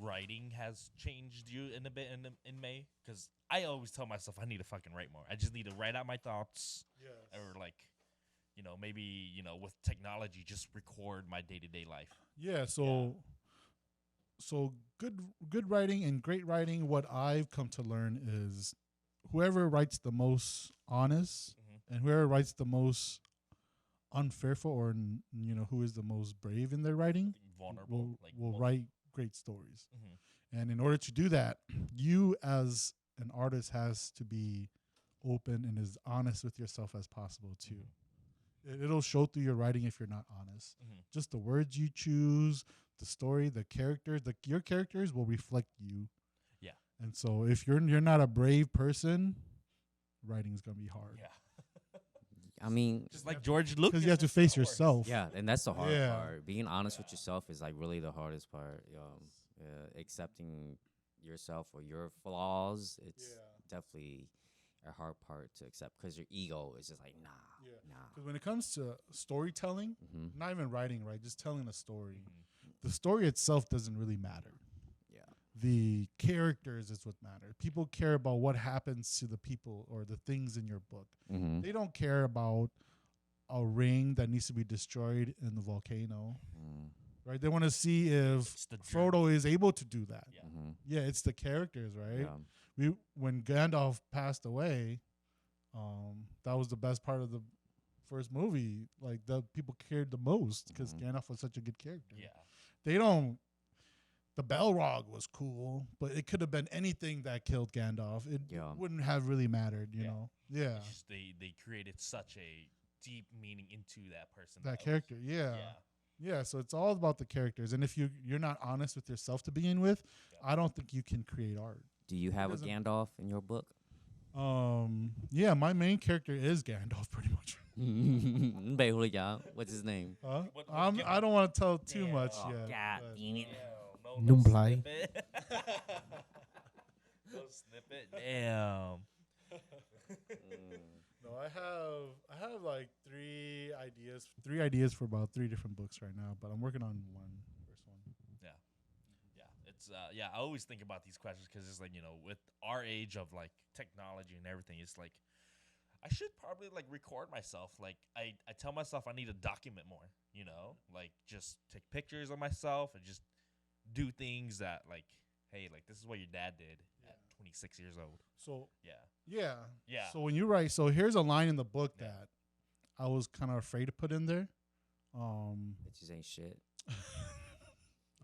writing has changed you in a bit in May? Because I always tell myself I need to fucking write more. I just need to write out my thoughts, or like, maybe with technology, just record my day-to-day life. Yeah, so good writing and great writing, what I've come to learn is whoever writes the most honest and whoever writes the most unfaithful, or who is the most brave in their writing, Vulnerable, will write great stories. And in order to do that, you as an artist has to be open and as honest with yourself as possible too. It'll show through your writing if you're not honest. Just the words you choose, the story, the characters, your characters will reflect you. Yeah. And so if you're not a brave person, writing is gonna be hard. Yeah. I mean, Just like George Lucas. Because you have to face yourself. yeah, and that's the hard Yeah. part. Being honest with yourself is like really the hardest part. Accepting yourself or your flaws, it's definitely a hard part to accept because your ego is just like, nah. Because when it comes to storytelling, Mm-hmm. not even writing, right? Just telling a story. The story itself doesn't really matter. Yeah. The characters is what matter. People care about what happens to the people or the things in your book. Mm-hmm. They don't care about a ring that needs to be destroyed in the volcano, right? They want to see if It's the Frodo is able to do that. Yeah. Mm-hmm. Yeah, it's the characters, right? Yeah. When Gandalf passed away, that was the best part of the first movie. Like the people cared the most because Gandalf was such a good character. Yeah. They don't. The Balrog was cool, but it could have been anything that killed Gandalf. It wouldn't have really mattered, you know. Yeah. It's just they created such a deep meaning into that person. That character, yeah. Yeah, so it's all about the characters. And if you're not honest with yourself to begin with, I don't think you can create art. Do you have a Gandalf in your book? Yeah, my main character is Gandalf pretty much. What's his name? I don't want to tell too much yet. God but- damn it. Numplay. No snippet. Damn. No, I have like three ideas for about 3 different books right now, but I'm working on first one. Yeah, it's yeah. I always think about these questions because it's like with our age of like technology and everything, it's like I should probably like record myself. Like I tell myself I need to document more. Like just take pictures of myself and just do things that like, hey, like this is what your dad did at 26 years old. So Yeah. So when you write, so here's a line in the book that I was kind of afraid to put in there. It just ain't shit.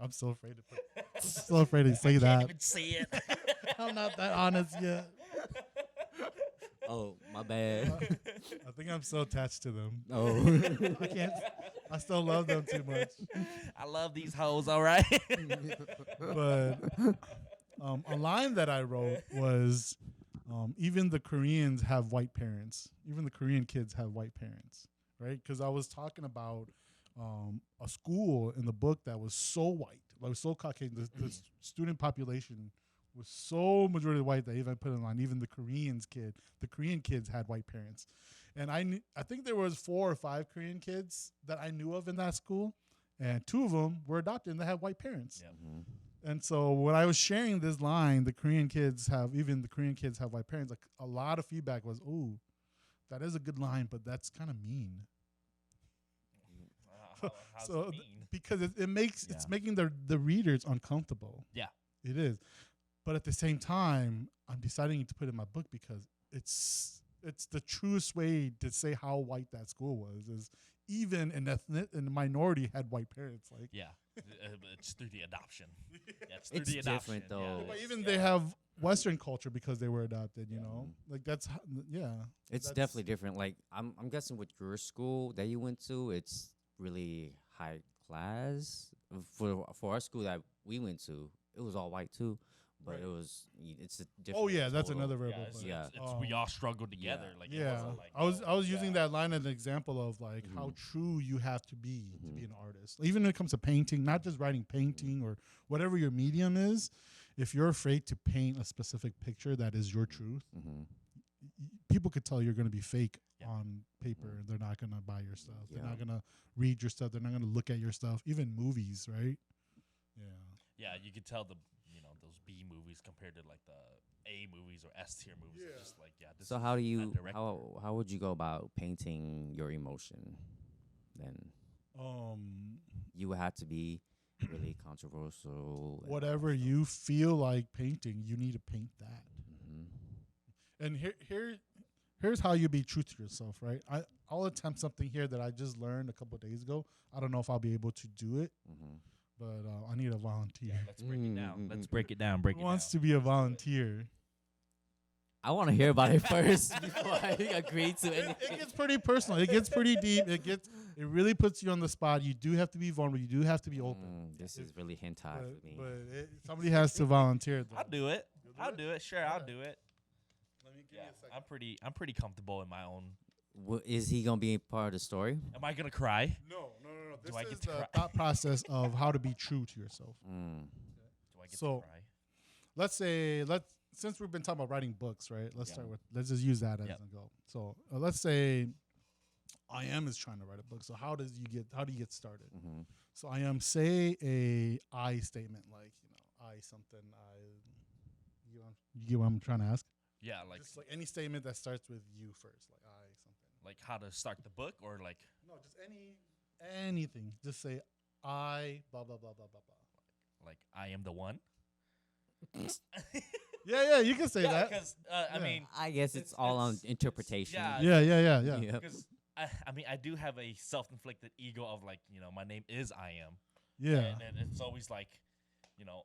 I'm so afraid to so afraid to say Can't that. even see it. I'm not that honest yet. Oh, my bad. I think I'm so attached to them. Oh. I can't. I still love them too much. I love these hoes. All right. But a line that I wrote was, even the Koreans have white parents. Even the Korean kids have white parents, right? Because I was talking about a school in the book that was so white, like so Caucasian. The student population was so majority white that even put in line. Even the Korean kids had white parents, and I think there was 4 or 5 Korean kids that I knew of in that school, and 2 of them were adopted and they had white parents. Yep. And so when I was sharing this line, the Korean kids have white parents. Like a lot of feedback was, "Ooh, that is a good line, but that's kind of mean." How's So it mean? because it's making the readers uncomfortable. Yeah. It is. But at the same time, I'm deciding to put it in my book because it's the truest way to say how white that school was. Is even an minority had white parents. Like Yeah, it's through the adoption. Yeah, it's through It's the adoption. different, though. Yeah, but it's- even yeah. they have Western culture because they were adopted. Like that's It's That's- definitely different. Like I'm guessing with your school that you went to, it's really high class. For our school that we went to, it was all white too, but Right. it's a different. Oh yeah, that's total. another Yeah, rebel. it's, but- Yeah. it's we all struggled together. Like it Yeah, wasn't like, I was using yeah. that line as an example of like how Mhm. true you have to be an artist. Even when it comes to painting, not just writing painting or whatever your medium is. If you're afraid to paint a specific picture that is your truth, Mhm. people could tell you're going to be fake Yeah. on paper. They're not going to buy your stuff. They're Yeah. not going to read your stuff. They're not going to look at your stuff. Even movies, right? Yeah. Yeah, you could tell those B movies compared to like the A movies or S tier movies. It's just like this So is how do that you director. how would you go about painting your emotion? Then you would have to be really controversial. and Whatever stuff. you feel like painting, you need to paint that. Mhm. And here's how you be true to yourself, right? I'll attempt something here that I just learned a couple of days ago. I don't know if I'll be able to do it, Mhm. but I need a volunteer. Yeah, let's break it down. Mm, Let's mm, break it down. Break Who it wants down. to be a volunteer? I want to hear about it first before I agree to It anything. gets pretty personal. It gets pretty deep. It really puts you on the spot. You do have to be vulnerable. You do have to be open. This is really hentai for me. But somebody has to volunteer. Though. I'll do it. You'll I'll do it. Sure, I'll Alright. do it. Let me give Yeah, you a second. I'm pretty comfortable in my own. Is he gonna be a part of the story? Am I gonna cry? No. This Do I is get to the cry? thought process of how to be true to yourself. Mm. Do I get So- to cry? Since we've been talking about writing books, right? Yeah. Let's just use that as Yep. a go. So let's say I am is trying to write a book. So how do you get started? Hmm. So I am say a I statement like I something you get what I'm trying to ask? Yeah, like Just like any statement that starts with you first, like I something. like how to start the book or like No, just anything. Just say I blah blah blah blah blah blah. like I am the one. Yeah, you can say that. because I Yeah. mean, I guess it's all on interpretation. yeah. Yeah. Yep. because I mean I do have a self-inflicted ego of like my name is I am. Yeah. and it's always like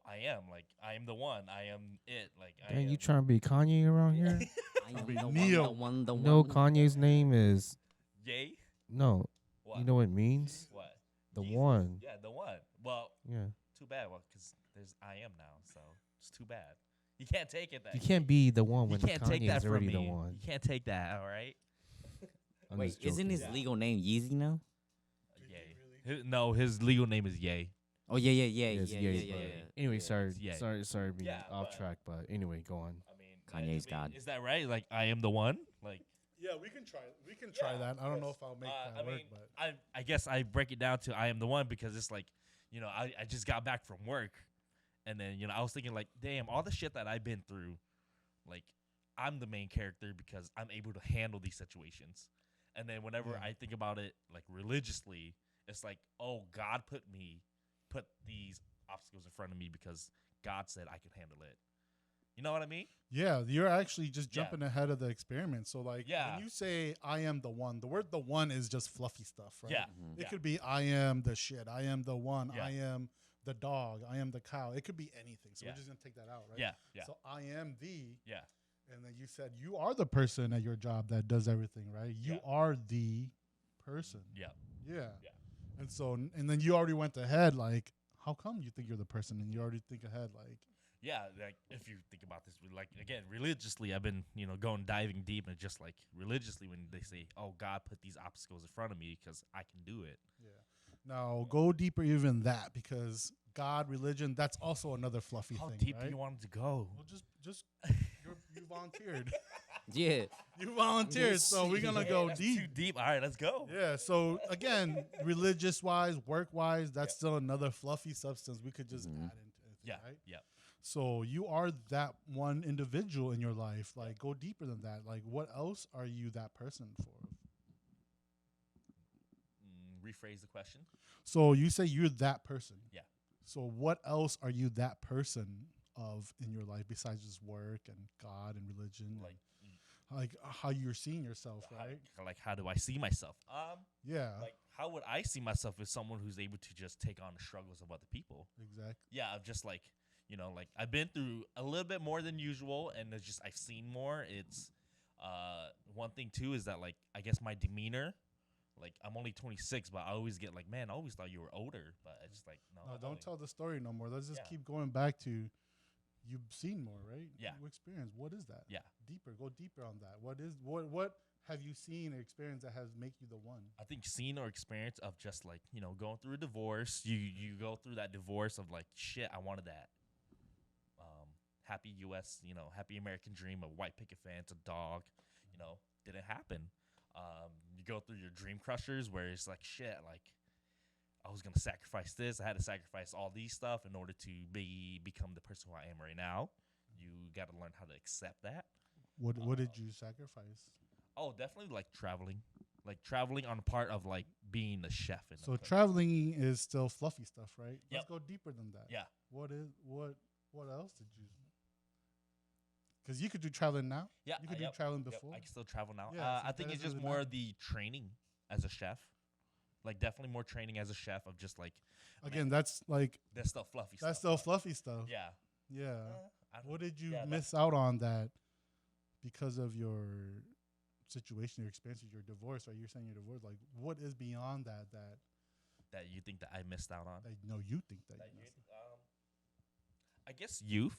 I am like I am the one, I am it, like I Dang, am. you trying to be Kanye around here? I am be the Neo. one, the one. No, Kanye's name is Yay? no. What? You know what it means? What? The Yeezy? one. Yeah, the one. Well, Yeah. too bad. Well, because there's I am now, so it's too bad. You can't take it that. You can't be the one You when can't take Kanye that is from already me. the one. You can't take that. All right. I'm Wait, just isn't joking. his Yeah. legal name Yeezy now? Yay. No, his legal name is Yay. Oh yeah, Yes, yeah. Anyway, Yeah, sorry, it's Ye. sorry being Yeah, off but- track, but anyway, go on. I mean, Kanye's God. Is that right? Like, I am the one. Like, Yeah, we can try. We can try that. I don't know if I'll make that I work, mean, but I guess I break it down to I am the one because it's like, I just got back from work, and then I was thinking like, damn, all the shit that I've been through, like, I'm the main character because I'm able to handle these situations. And then whenever Yeah. I think about it like religiously, it's like, oh, God put these obstacles in front of me because God said I could handle it. You know what I mean? yeah, you're actually just Yeah. jumping ahead of the experiment. So like, Yeah. when you say "I am the one," the word "the one" is just fluffy stuff, right? Yeah. Mhm. It Yeah. could be "I am the shit," "I am the one," Yeah. "I am the dog," "I am the cow." It could be anything. So Yeah. we're just gonna take that out, right? Yeah. Yeah. So I am the, Yeah. and then you said you are the person at your job that does everything, right? You Yeah. are the person. Yeah. Yeah. Yeah. And so, and then you already went ahead, like, how come you think you're the person? And you already think ahead, like, Yeah, like if you think about this, like again, religiously, I've been, going diving deep and just like religiously when they say, "Oh, God put these obstacles in front of me because I can do it." yeah. Now go deeper even that, because God, religion, that's also another fluffy How thing, deep right? do you want it to go? Well, just you volunteered. Yeah. You volunteered, so we're gonna go That's deep. too deep. All right, let's go. Yeah. So again, religious wise, work wise, that's still another fluffy substance we could just Mhm. add into it, Yeah, right? yeah. So you are that one individual in your life. Like, go deeper than that. Like, what else are you that person for? Rephrase the question. So you say you're that person. Yeah. So what else are you that person of in your life besides just work and God and religion? Like, Like how you're seeing yourself, right? how do I see myself? Yeah. Like, how would I see myself as someone who's able to just take on the struggles of other people? Exactly. Yeah, I've just like, like I've been through a little bit more than usual, and it's just I've seen more. It's one thing too is that like I guess my demeanor, like I'm only 26, but I always get like, man, I always thought you were older, but I just like no. No, I'm don't only- tell the story no more. Let's just Yeah. keep going back to you've seen more, right? Yeah. You experience. What is that? Yeah. Deeper. Go deeper on that. What have you seen or experienced that has make you the one? I think seen or experience of just like going through a divorce. You go through that divorce of like shit. I wanted that. Happy U.S. Happy American dream, a white picket fence, a dog. Didn't happen. You go through your dream crushers where it's like shit. Like I was gonna sacrifice this. I had to sacrifice all these stuff in order to become the person who I am right now. You got to learn how to accept that. What did you sacrifice? Oh, definitely like traveling. Like traveling on part of like being a chef. In a So cook. traveling is still fluffy stuff, right? Yep. Let's go deeper than that. Yeah. What else did you? Because you could do traveling now. Yeah, You could do yep, traveling yep, before. I can still travel now. Yeah, so I think that it's doesn't just really more matter. the training as a chef. Like definitely more training as a chef of just like Again, that's like that's still fluffy that's stuff. still fluffy stuff. Yeah. Yeah. I don't- What did you yeah, miss out on that because of your situation, your experience with your divorce? Right? You're saying your divorce. Like, what is beyond that that you think that I missed out on? you think that That you you- missed? I guess youth.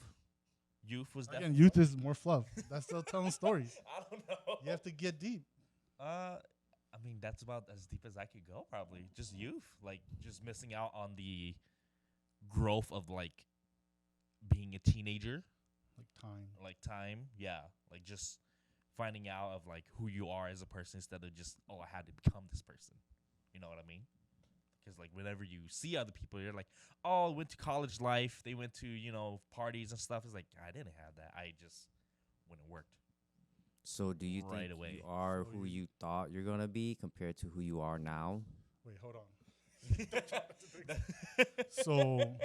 Youth was Again, definitely youth is more fluff. That's still telling stories. I don't know. You have to get deep. I mean that's about as deep as I could go. Probably just youth, like just missing out on the growth of like being a teenager. Like time. Like time, yeah, like just finding out of like who you are as a person instead of just I had to become this person. You know what I mean? Because like whenever you see other people, you're like, oh, went to college life, they went to parties and stuff. It's like I didn't have that. I just went and worked. So do you Right think away. you are So who you- you thought you're gonna be compared to who you are now? Wait, hold on. So,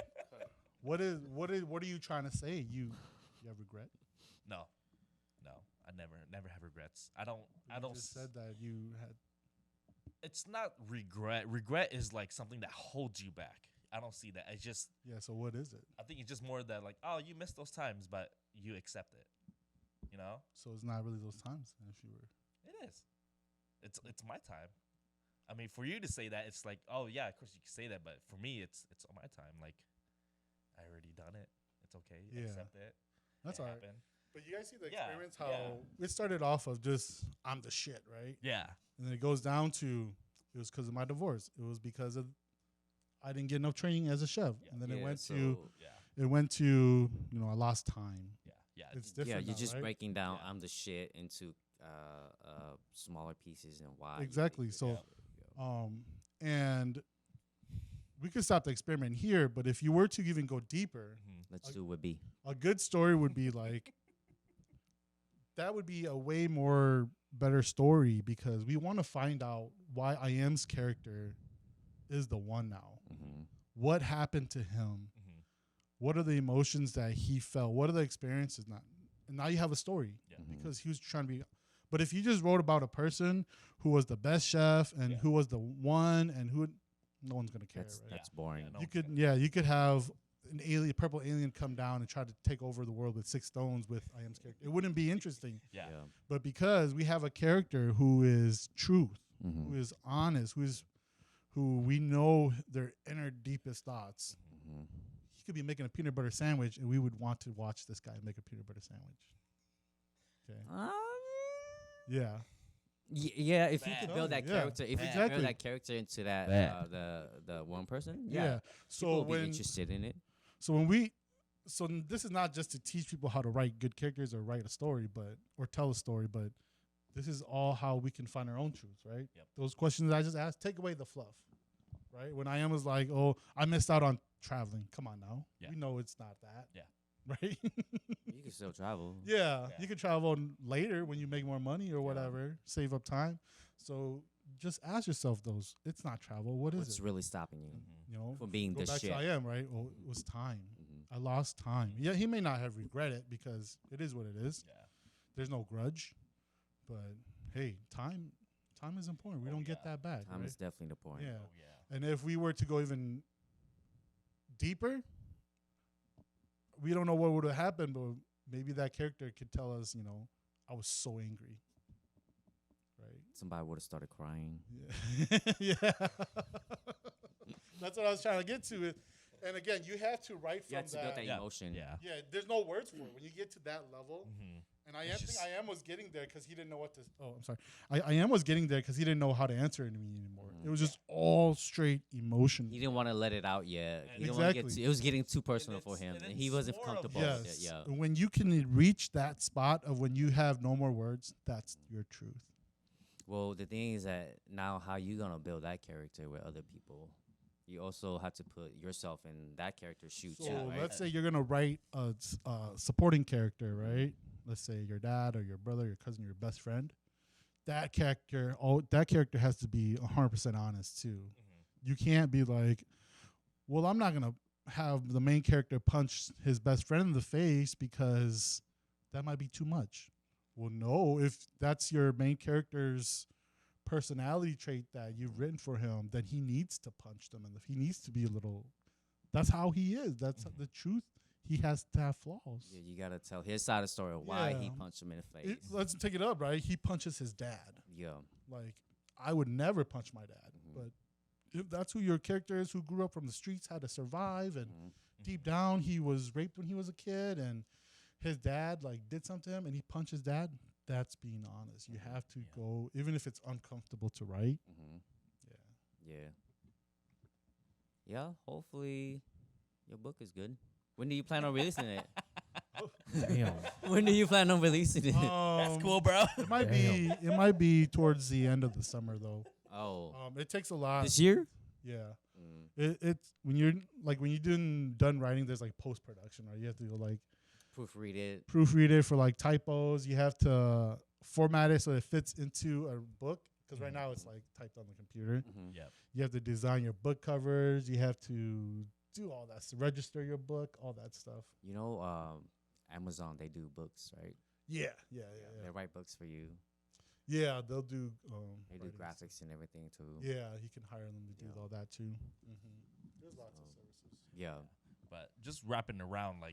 what are you trying to say? You have regret? No, I never have regrets. I don't. You just said that you had. It's not regret. Regret is like something that holds you back. I don't see that. It's just. Yeah. So what is it? I think it's just more that like, oh, you missed those times, but you accept it. So it's not really those times. If you were. It is. It's my time. I mean, for you to say that, it's like, oh yeah, of course you can say that, but for me, it's on my time. Like, I already done it. It's okay. Yeah. Accept it. That's It all right. happened. But you guys see the Yeah, experience how yeah. it started off of just I'm the shit, right? Yeah. And then it goes down to it was because of my divorce. It was because of I didn't get enough training as a chef, Yeah. and then it Yeah, went so to Yeah. I lost time. Yeah. Yeah. It's Yeah, different. you're now, just right? breaking down Yeah. I'm the shit into smaller pieces and why. Exactly. Yeah. So, and we could stop the experiment here, but if you were to even go deeper, Mhm. Let's do what B. a good story would be like that would be a way more better story because we want to find out why I am's character is the one now. Mm-hmm. What happened to him? Mhm. What are the emotions that he felt? What are the experiences? Not, and now you have a story Yeah. because he was trying to be. But if you just wrote about a person who was the best chef and Yeah. who was the one and who, no one's gonna care, right? That's boring. no You one's could, gonna- yeah, you could have an alien, purple alien, come down and try to take over the world with 6 stones with I am's character. It wouldn't be interesting. Yeah. But because we have a character who is truth, Mm-hmm. who is honest, who we know their inner deepest thoughts. Mm-hmm. He could be making a peanut butter sandwich, and we would want to watch this guy make a peanut butter sandwich. Okay. Yeah. Yeah, if you Bad. could build that Yeah, character, if you could exactly. build that character into that Bad. the one person, Yeah. yeah, So people will be when interested in it. this is not just to teach people how to write good characters or write a story, or tell a story, but this is all how we can find our own truths, right? Yep. Those questions I just asked, take away the fluff, right? When I am was like, oh, I missed out on traveling. Come on now, Yeah. we know it's not that. Yeah. Right. You can still travel. Yeah, Yeah. you can travel later when you make more money or Yeah. whatever, save up time. So just ask yourself those. It's not travel. What is What's it? really stopping you Mhm. You know, from being go the back shit? to I am, right? Oh, it was time. Mm-hmm. I lost time. Yeah, he may not have regret it because it is what it is. Yeah. There's no grudge, but hey, time is important. We Oh, don't get yeah. that back. Time right? is definitely the point. Yeah. Oh yeah. And if we were to go even deeper, we don't know what would have happened, but maybe that character could tell us, I was so angry. Right? Somebody would have started crying. Yeah. Yeah. That's what I was trying to get to. And again, you have to write You from have to build that Yeah. emotion. Yeah. Yeah, there's no words for it. When you get to that level, Mm-hmm. and I It's think just- I am was getting there because he didn't know what to. Oh, I'm sorry. I am was getting there because he didn't know how to answer it to me anymore. Mhm. It was just all straight emotion. He didn't want to let it out yet. He And- didn't want to Exactly. get. It was getting too personal it's- for him, and and he it's wasn't more of comfortable Yes. with it. Yeah. And when you can reach that spot of when you have no more words, that's your truth. Well, the thing is that now, how you gonna build that character with other people? You also have to put yourself in that character's shoes. So too, right? let's say you're gonna write a supporting character, right? Let's say your dad or your brother, your cousin, your best friend. That character has to be 100% honest too. Mm-hmm. You can't be like, well, I'm not gonna have the main character punch his best friend in the face because that might be too much. Well, no, if that's your main character's personality trait that you've written for him, then he needs to punch them, and he needs to be a little. That's how he is. That's Mhm. the truth. He has to have flaws. Yeah, you gotta tell his side of the story of why he Yeah. punched him in the face. Let's take it up, right? He punches his dad. Yeah. Like, I would never punch my dad, Mhm. but if that's who your character is, who grew up from the streets, had to survive, and Mhm. deep down he was raped when he was a kid, and his dad did something to him, and he punched his dad. That's being honest. You have to Yeah. go, even if it's uncomfortable to write. Mhm. Yeah. Yeah. Yeah. Hopefully, your book is good. When do you plan on releasing it? Damn. When do you plan on releasing it? That's cool, bro. It might be towards the end of the summer though. Oh, It takes a lot. this year? Yeah. Mm. It's when you're done writing, there's post production, right? You have to go Proofread it. proofread it for typos. You have to format it so it fits into a book. Because right now it's typed on the computer. Mhm. Yep. You have to design your book covers. You have to do all that, so register your book, all that stuff. You know, Amazon, they do books, right? Yeah. They write books for you. Yeah, they'll do. They do writing stuff. graphics and everything too. Yeah, you can hire them to do Yeah. all that too. There's lots of Um, services. Yeah. But just wrapping around,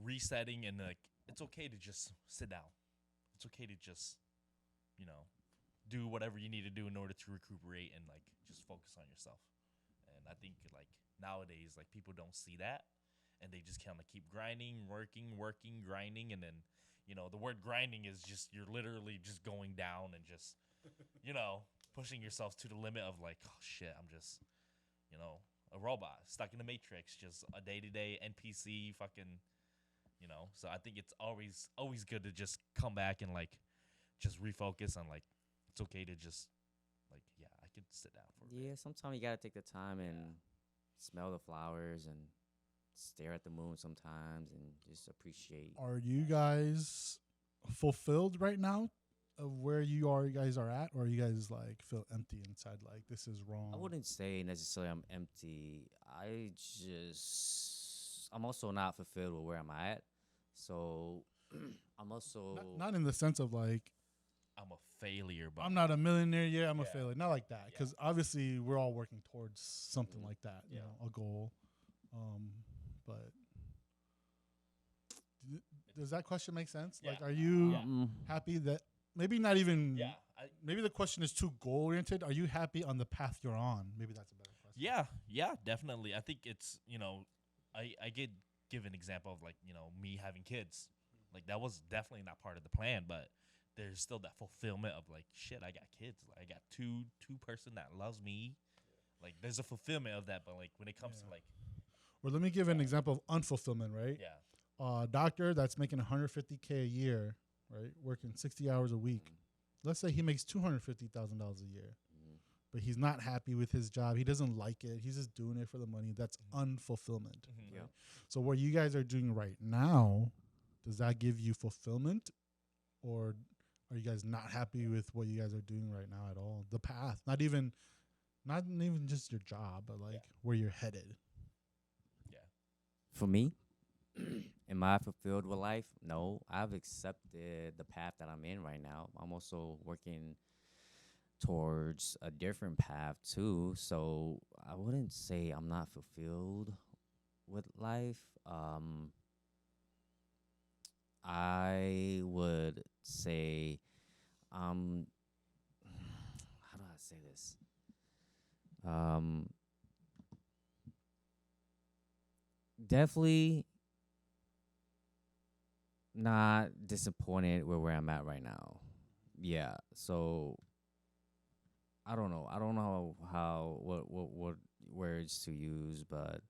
resetting and it's okay to just sit down. It's okay to just, do whatever you need to do in order to recuperate and just focus on yourself. And I think nowadays people don't see that, and they just kind of keep grinding, working, grinding, and then the word grinding is just you're literally just going down and just pushing yourself to the limit of oh shit, I'm just a robot stuck in the matrix, just a day-to-day NPC fucking you know. So I think it's always good to just come back and like just refocus on like it's okay to just like yeah, I could sit down for a bit. Yeah, sometimes you gotta take the time and smell the flowers and stare at the moon sometimes and just appreciate. Are you guys fulfilled right now of where you guys are at, or you guys like feel empty inside? Like this is wrong. I wouldn't say necessarily I'm empty. I'm also not fulfilled with where I'm at. So I'm also Not in the sense of like I'm a failure, but I'm not a millionaire yet. I'm a Yeah. failure. Not like that, because obviously we're all working towards something like that. You Yeah. know, a goal. But does that question make sense? Like, Yeah. are you Yeah. happy that maybe not even? yeah, Maybe the question is too goal oriented. Are you happy on the path you're on? Maybe that's a better question. yeah, definitely. I think it's I could give an example of like me having kids. Like that was definitely not part of the plan, but there's still that fulfillment of like shit. I got kids. Like, I got two person that loves me. Like there's a fulfillment of that, but like when it comes to like Or let me give an example of unfulfillment. Right. yeah, Doctor that's making 150K a year, right, working 60 hours a week. Let's say he makes $250,000 a year, but he's not happy with his job. He doesn't like it. He's just doing it for the money. That's unfulfillment. Yeah. So what you guys are doing right now, does that give you fulfillment, or are you guys not happy with what you guys are doing right now at all? The path, not even just your job, but like where you're headed. For me, am I fulfilled with life? No, I've accepted the path that I'm in right now. I'm also working towards a different path too. So I wouldn't say I'm not fulfilled with life. I would say, how do I say this? Definitely not disappointed with where I'm at right now. Yeah. So I don't know. I don't know how what words to use, but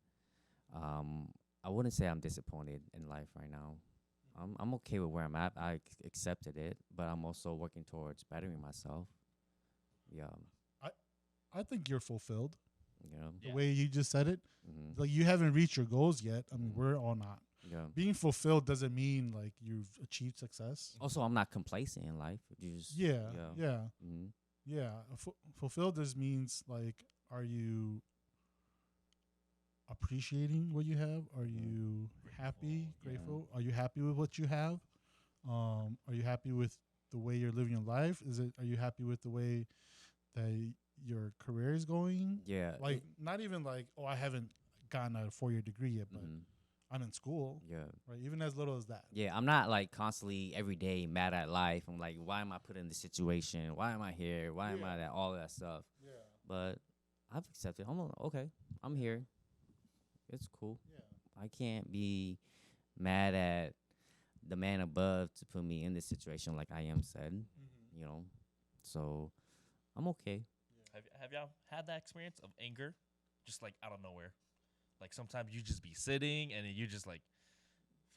I wouldn't say I'm disappointed in life right now. I'm okay with where I'm at. I accepted it, but I'm also working towards bettering myself. Yeah. I think you're fulfilled. You know. The way you just said it, Mm-hmm. like you haven't reached your goals yet. I mean, we're all not. Yeah. Being fulfilled doesn't mean like you've achieved success. Also, I'm not complacent in life. Just Yeah, Yeah. yeah, Mm-hmm. yeah. Fulfilled just means like, are you appreciating what you have? Are you happy, grateful? Are you happy with what you have? Are you happy with the way you're living your life? Are you happy with the way that your career is going? Yeah. Like, not even like, oh, I haven't gotten a 4-year degree yet, but Mhm. I'm in school, Yeah. right? Even as little as that. Yeah, I'm not like constantly every day mad at life. I'm like, why am I put in this situation? Why am I here? Why am I that? All that stuff. Yeah. But I've accepted. Okay. I'm here. It's cool. Yeah. I can't be mad at the man above to put me in this situation, like I am said. Mm-hmm. You know, so I'm okay. Have y'all had that experience of anger, just like out of nowhere? Like sometimes you just be sitting and then you're just like,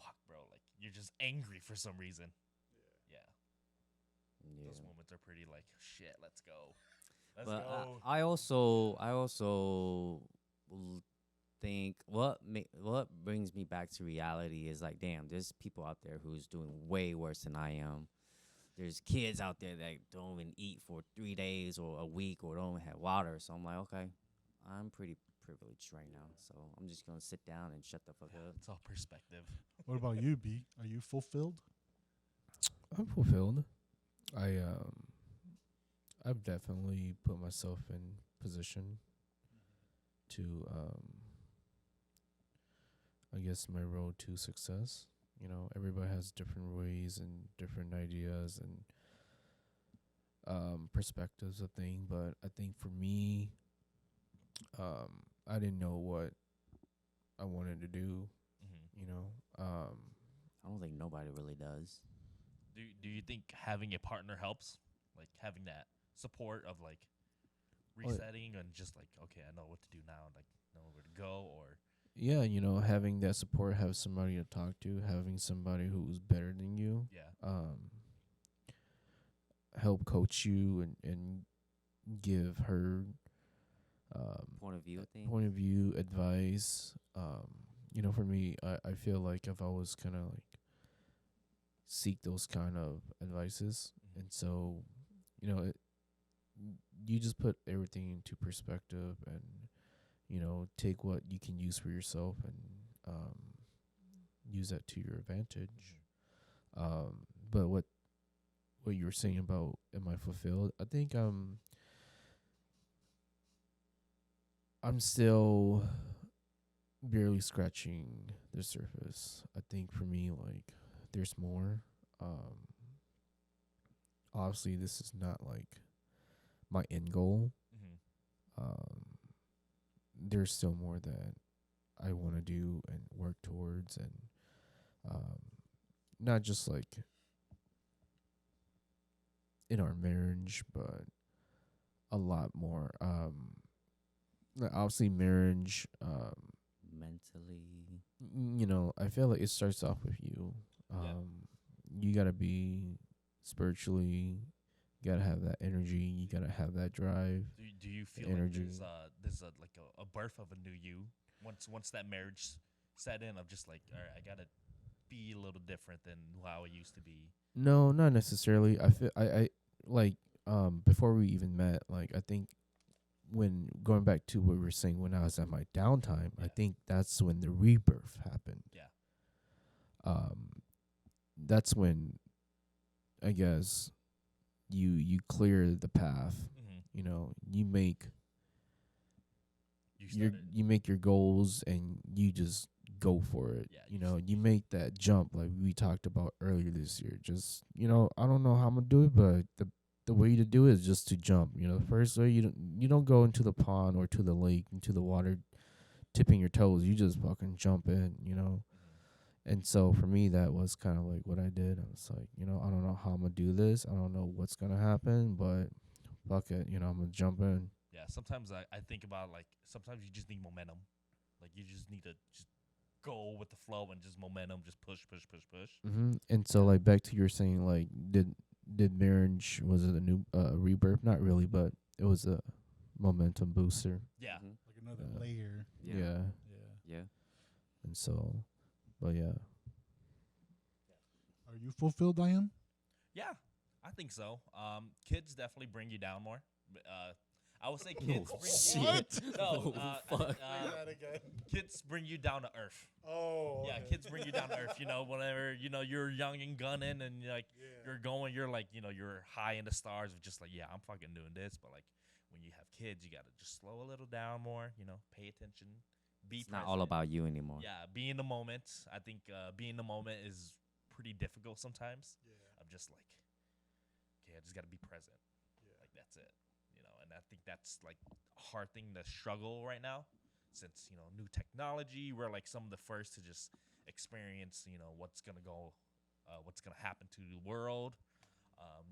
"Fuck, bro!" Like you're just angry for some reason. Yeah. Yeah. Those moments are pretty like, "Shit, let's go." But I also think what brings me back to reality is like, damn, there's people out there who's doing way worse than I am. There's kids out there that don't even eat for 3 days or a week or don't even have water. So I'm like, okay, I'm pretty privileged right now. So I'm just gonna sit down and shut the fuck up. It's all perspective. What about you, B? Are you fulfilled? I'm fulfilled. I've definitely put myself in position to I guess my road to success. You know, everybody has different ways and different ideas and perspectives of things, but I think for me, I didn't know what I wanted to do. Mm-hmm. You know, I don't think nobody really does. Do you think having a partner helps? Like having that support of like resetting and just like, okay, I know what to do now, like know where to go, or yeah, having that support, have somebody to talk to, having somebody who's better than you, Yeah. help coach you and give her Point of view thing. point of view, advice. For me, I feel like I've always kind of like seek those kind of advices, Mhm. and so you just put everything into perspective and take what you can use for yourself and use that to your advantage. But what you were saying about am I fulfilled? I think I'm still barely scratching the surface. I think for me, like, there's more. Obviously, this is not like my end goal. Mhm. There's still more that I want to do and work towards, and not just like in our marriage, but a lot more. Obviously, marriage. Mentally. I feel like it starts off with you. Yeah. You gotta be spiritually. You gotta have that energy. You gotta have that drive. Do you feel energy. like there's like a birth of a new you once that marriage set in of just like, all right, I gotta be a little different than how I used to be. No, not necessarily. I feel I like before we even met. Like, I think when going back to what we were saying, when I was at my downtime, I Yeah. think that's when the rebirth happened. Yeah. That's when I guess you clear the path. Mm-hmm. You make You started. you make your goals and you just go for it. Yeah, You make that jump like we talked about earlier this year. Just I don't know how I'm gonna do it, but the way to do it is just to jump. The first way you don't go into the pond or to the lake, into the water, tipping your toes. You just fucking jump in. Mhm. And so for me, that was kind of like what I did. I was like, I don't know how I'm gonna do this. I don't know what's gonna happen, but fuck it. I'm gonna jump in. Yeah, sometimes I think about like sometimes you just need momentum. Like you just need to just go with the flow and just momentum, just push. And so like back to your saying, like did marriage, was it a new rebirth? Not really, but it was a momentum booster. Yeah. Mhm. Like another Yeah. layer. Yeah. Yeah. Yeah. And so, but yeah. Are you fulfilled, Diane? Yeah, I think so. Kids definitely bring you down more. I would say kids bring shit. you. No, Fuck. again. kids bring you down to earth. Oh. Yeah, kids bring you down to earth. Whenever you're young and gunning, and you're going, you're like, you're high in the stars of just like, yeah, I'm fucking doing this. But like, when you have kids, you gotta just slow a little down more. Pay attention. Be It's not present. all about you anymore. Yeah, be in the moment. I think being in the moment is pretty difficult sometimes. I'm just like, okay, I just got to be present. Like, that's it. And I think that's like a hard thing to struggle right now since, new technology. We're like some of the first to just experience, what's going to go, what's going to happen to the world.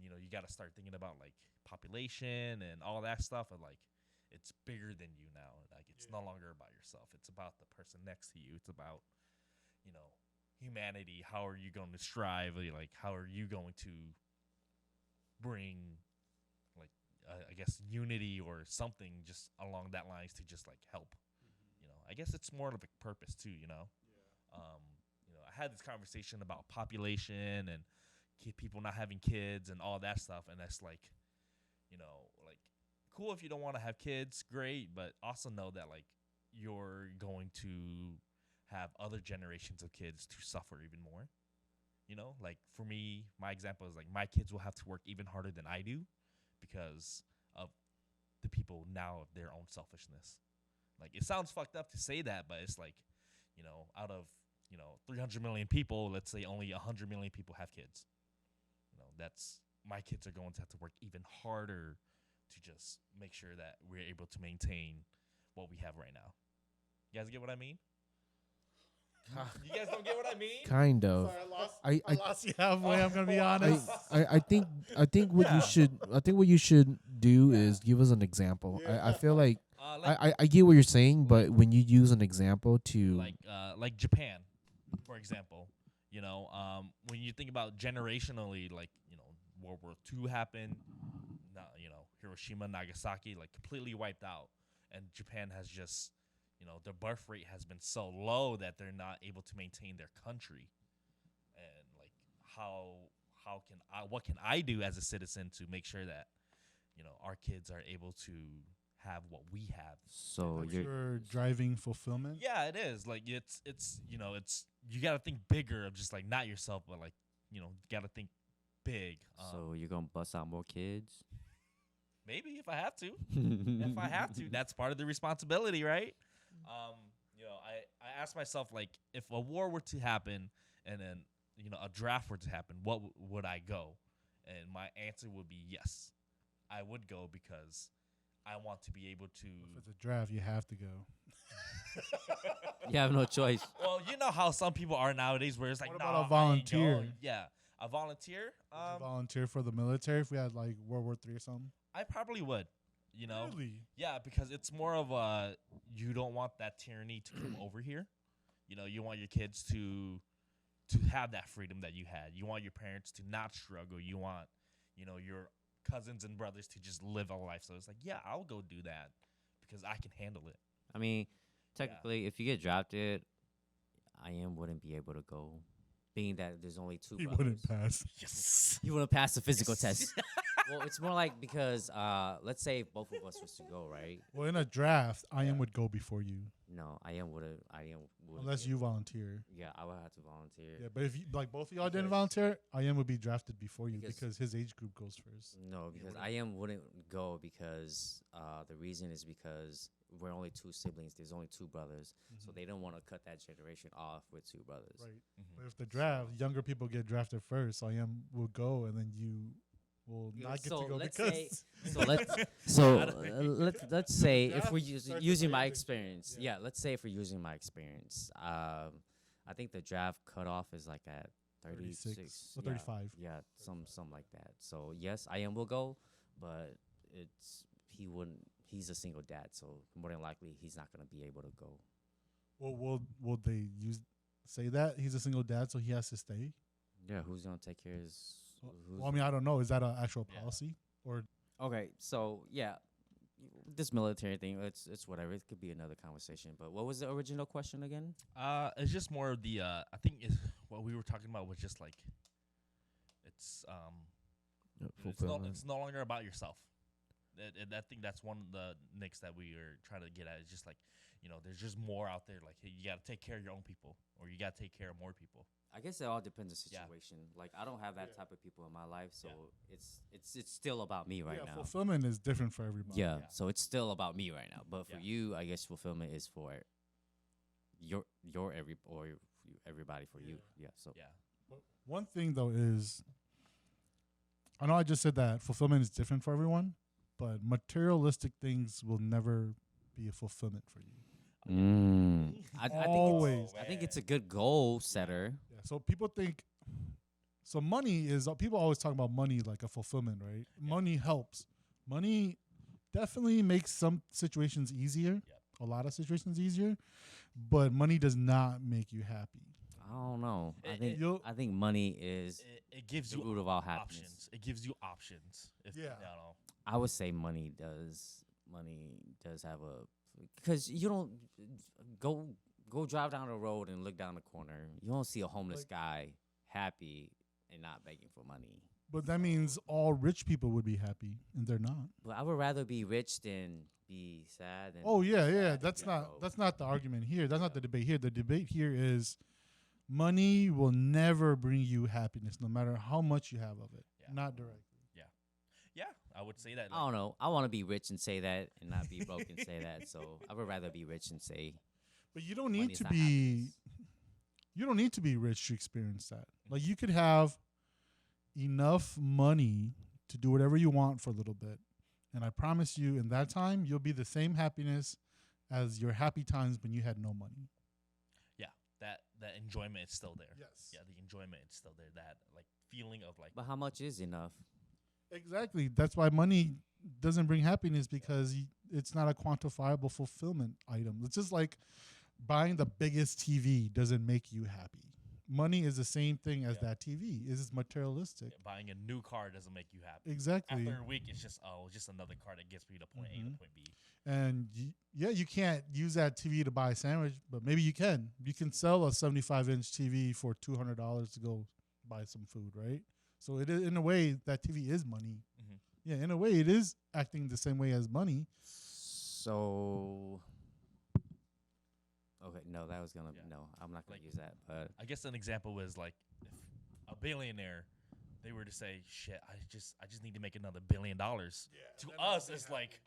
You got to start thinking about like population and all that stuff. And like, it's bigger than you now. Like, it's no longer about yourself. It's about the person next to you. It's about, humanity. How are you going to strive? Like, how are you going to bring, like, I guess, unity or something just along that lines to just like help? I guess it's more of a purpose too. I had this conversation about population and people not having kids and all that stuff, and that's like, like, cool if you don't want to have kids, great, but also know that like you're going to have other generations of kids to suffer even more. Like for me, my example is like my kids will have to work even harder than I do because of the people now of their own selfishness. Like, it sounds fucked up to say that, but it's like, out of 300 million people, let's say only 100 million people have kids. That's my kids are going to have to work even harder to just make sure that we're able to maintain what we have right now. You guys get what I mean? You guys don't get what I mean? Kind of. Sorry, I lost you halfway. I'm gonna be honest. I think what Yeah. you should what you should do is give us an example. Yeah. I feel like I get what you're saying, but when you use an example to like Japan, for example. When you think about generationally, like World War II happened, Hiroshima, Nagasaki, like completely wiped out, and Japan has just, their birth rate has been so low that they're not able to maintain their country, and like what can I do as a citizen to make sure that our kids are able to have what we have. So You're driving fulfillment. Yeah, it is. Like it's you got to think bigger of just like not yourself, but like you got to think big. so you're gonna bust out more kids? Maybe if I have to, if I have to, that's part of the responsibility, right? I ask myself, like, if a war were to happen and then a draft were to happen, what would I go? And my answer would be yes, I would go because I want to be able to. If it's a draft, you have to go. You have no choice. Well, you know how some people are nowadays, where it's like, What nah, about a I ain't volunteer? going. Yeah, a volunteer. Would you volunteer for the military if we had like World War III or something? I probably would. Really? Yeah, because it's more of a you don't want that tyranny to come over here. You want your kids to have that freedom that you had. You want your parents to not struggle. You want your cousins and brothers to just live a life. So it's like, yeah, I'll go do that because I can handle it. I mean, technically, if you get drafted, wouldn't be able to go, being that there's only two He brothers. wouldn't pass. Yes. You wouldn't pass the physical test. Well, it's more like because let's say if both of us was to go, right? Well, in a draft, Ian would go before you, No, I am would. unless you volunteer. Yeah, I would have to volunteer. Yeah, but if you, like both of y'all didn't Because- volunteer, Ian would be drafted before you Because- because his age group goes first. No, because I wouldn't go because the reason is because we're only two siblings. There's only two brothers, so they don't want to cut that generation off with two brothers. Right. But if the draft, younger people get drafted first, Ian will go, and then you will Yeah, not get so to go let's because. Let's say if Draft we're starts at using the my age of- experience. yeah. Yeah, let's say if we're using my experience. I think the draft cutoff is like at 36 or yeah, 35. Yeah, some like that. So yes, I will go, but he's a single dad, so more than likely he's not gonna be able to go. Well, will they say that he's a single dad, so he has to stay? Yeah, who's gonna take care of his? Well, I mean, I don't know. Is that an actual Yeah. policy or? Okay, so yeah, this military thing, it's whatever. It could be another conversation. But what was the original question again? It's just more of the I think what we were talking about was just like it's fulfillment. it's no longer about yourself. I think that's one of the nicks that we are trying to get at. It's just like there's just more out there. Like, hey, you got to take care of your own people, or you got to take care of more people. I guess it all depends on the Yeah. situation. Like I don't have that Yeah. type of people in my life, so it's still about me right yeah, now. fulfillment is different for everybody. Yeah, Yeah. so it's still about me right now. But for Yeah. you, I guess fulfillment is for everybody for you. Yeah. So Yeah. But one thing though is, I know I just said that fulfillment is different for everyone, but materialistic things will never be a fulfillment for you. Always. I think it's a good goal setter. Yeah. So people think. So money is people always talk about money like a fulfillment, right? Money helps. Money definitely makes some situations easier. A lot of situations easier, but money does not make you happy. I don't know. You'll- I think money is It gives the you root of all happiness. options. It gives you options. If, Yeah. I would say money does have a, because you don't go drive down the road and look down the corner. You don't see a homeless Like- guy happy and not begging for money. But that means all rich people would be happy, and they're not. But I would rather be rich than be sad. And Oh yeah, yeah. sad That's and not broke. that's not the argument here. That's not the debate here. The debate here is money will never bring you happiness, no matter how much you have of it. Yeah. Not directly. Yeah, I would say that. I don't know. I want to be rich and say that, and not be broke and say that. So I would rather be rich and say But you don't need money's to not be. happiness. You don't need to be rich to experience that. Like you could have enough money to do whatever you want for a little bit, and I promise you, in that time, you'll be the same happiness as your happy times when you had no money. that enjoyment is still there. Yes. Yeah, the enjoyment is still there. That like feeling of like But how much is enough? Exactly. That's why money doesn't bring happiness because it's not a quantifiable fulfillment item. It's just like buying the biggest TV doesn't make you happy. Money is the same thing as that TV. It's materialistic. Buying a new car doesn't make you happy. Exactly. After a week, it's just another car that gets me to point A to point B. And you can't use that TV to buy a sandwich, but maybe you can. You can sell a 75-inch TV for $200 to go buy some food, right? So it is, in a way, that TV is money. Yeah, in a way, it is acting the same way as money. So, okay, no, that was gonna no. I'm not gonna use that. But I guess an example was like if a billionaire, they were to say, "Shit, I just need to make another $1 billion." To us, it's like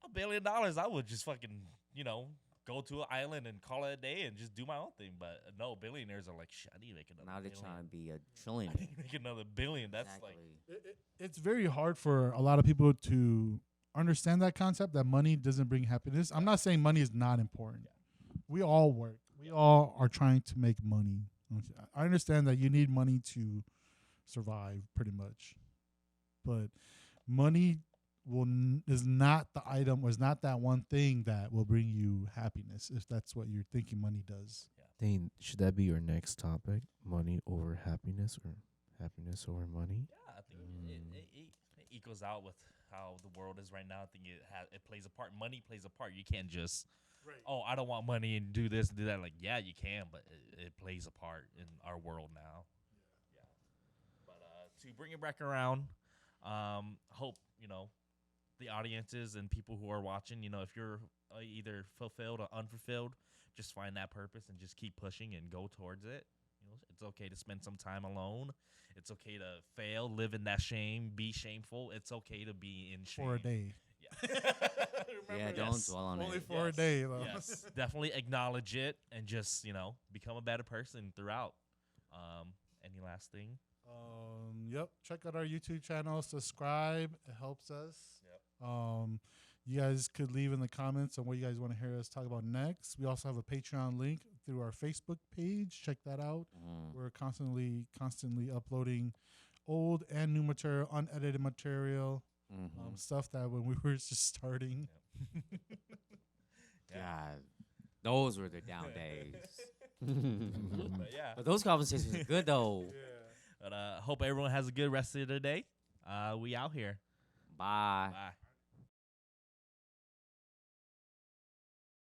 $1 billion. I would just fucking go to an island and call it a day and just do my own thing. But no, billionaires are like, "Shit, I need to make another." now they're billion. trying to be a I trillionaire. need to make another billion. That's Exactly. It's very hard for a lot of people to understand that concept that money doesn't bring happiness. I'm not saying money is not important. We all work. We all are trying to make money. I understand that you need money to survive pretty much. But money is not the item or is not that one thing that will bring you happiness if that's what you're thinking money does. Dane, should that be your next topic? Money over happiness or happiness over money? Yeah, I think it equals out with how the world is right now. I think it plays a part. Money plays a part. You can't just, I don't want money and do this and do that. Like, yeah, you can, but it plays a part in our world now. Yeah. But to bring it back around, hope, the audiences and people who are watching, if you're either fulfilled or unfulfilled, just find that purpose and just keep pushing and go towards it. It's okay to spend some time alone. It's okay to fail, live in that shame, be shameful. It's okay to be in shame. For a day. Yeah. Yeah, don't dwell on Only it. for a day, though. Yes, definitely acknowledge it and just, become a better person throughout. Any last thing? Yep. Check out our YouTube channel. Subscribe. It helps us. Yep. You guys could leave in the comments on what you guys want to hear us talk about next. We also have a Patreon link through our Facebook page. Check that out. We're constantly uploading old and new material, unedited material, stuff that when we were just starting. God, those were the down days. But yeah. But those conversations are good though. But hope everyone has a good rest of their day. We out here. Bye. Bye.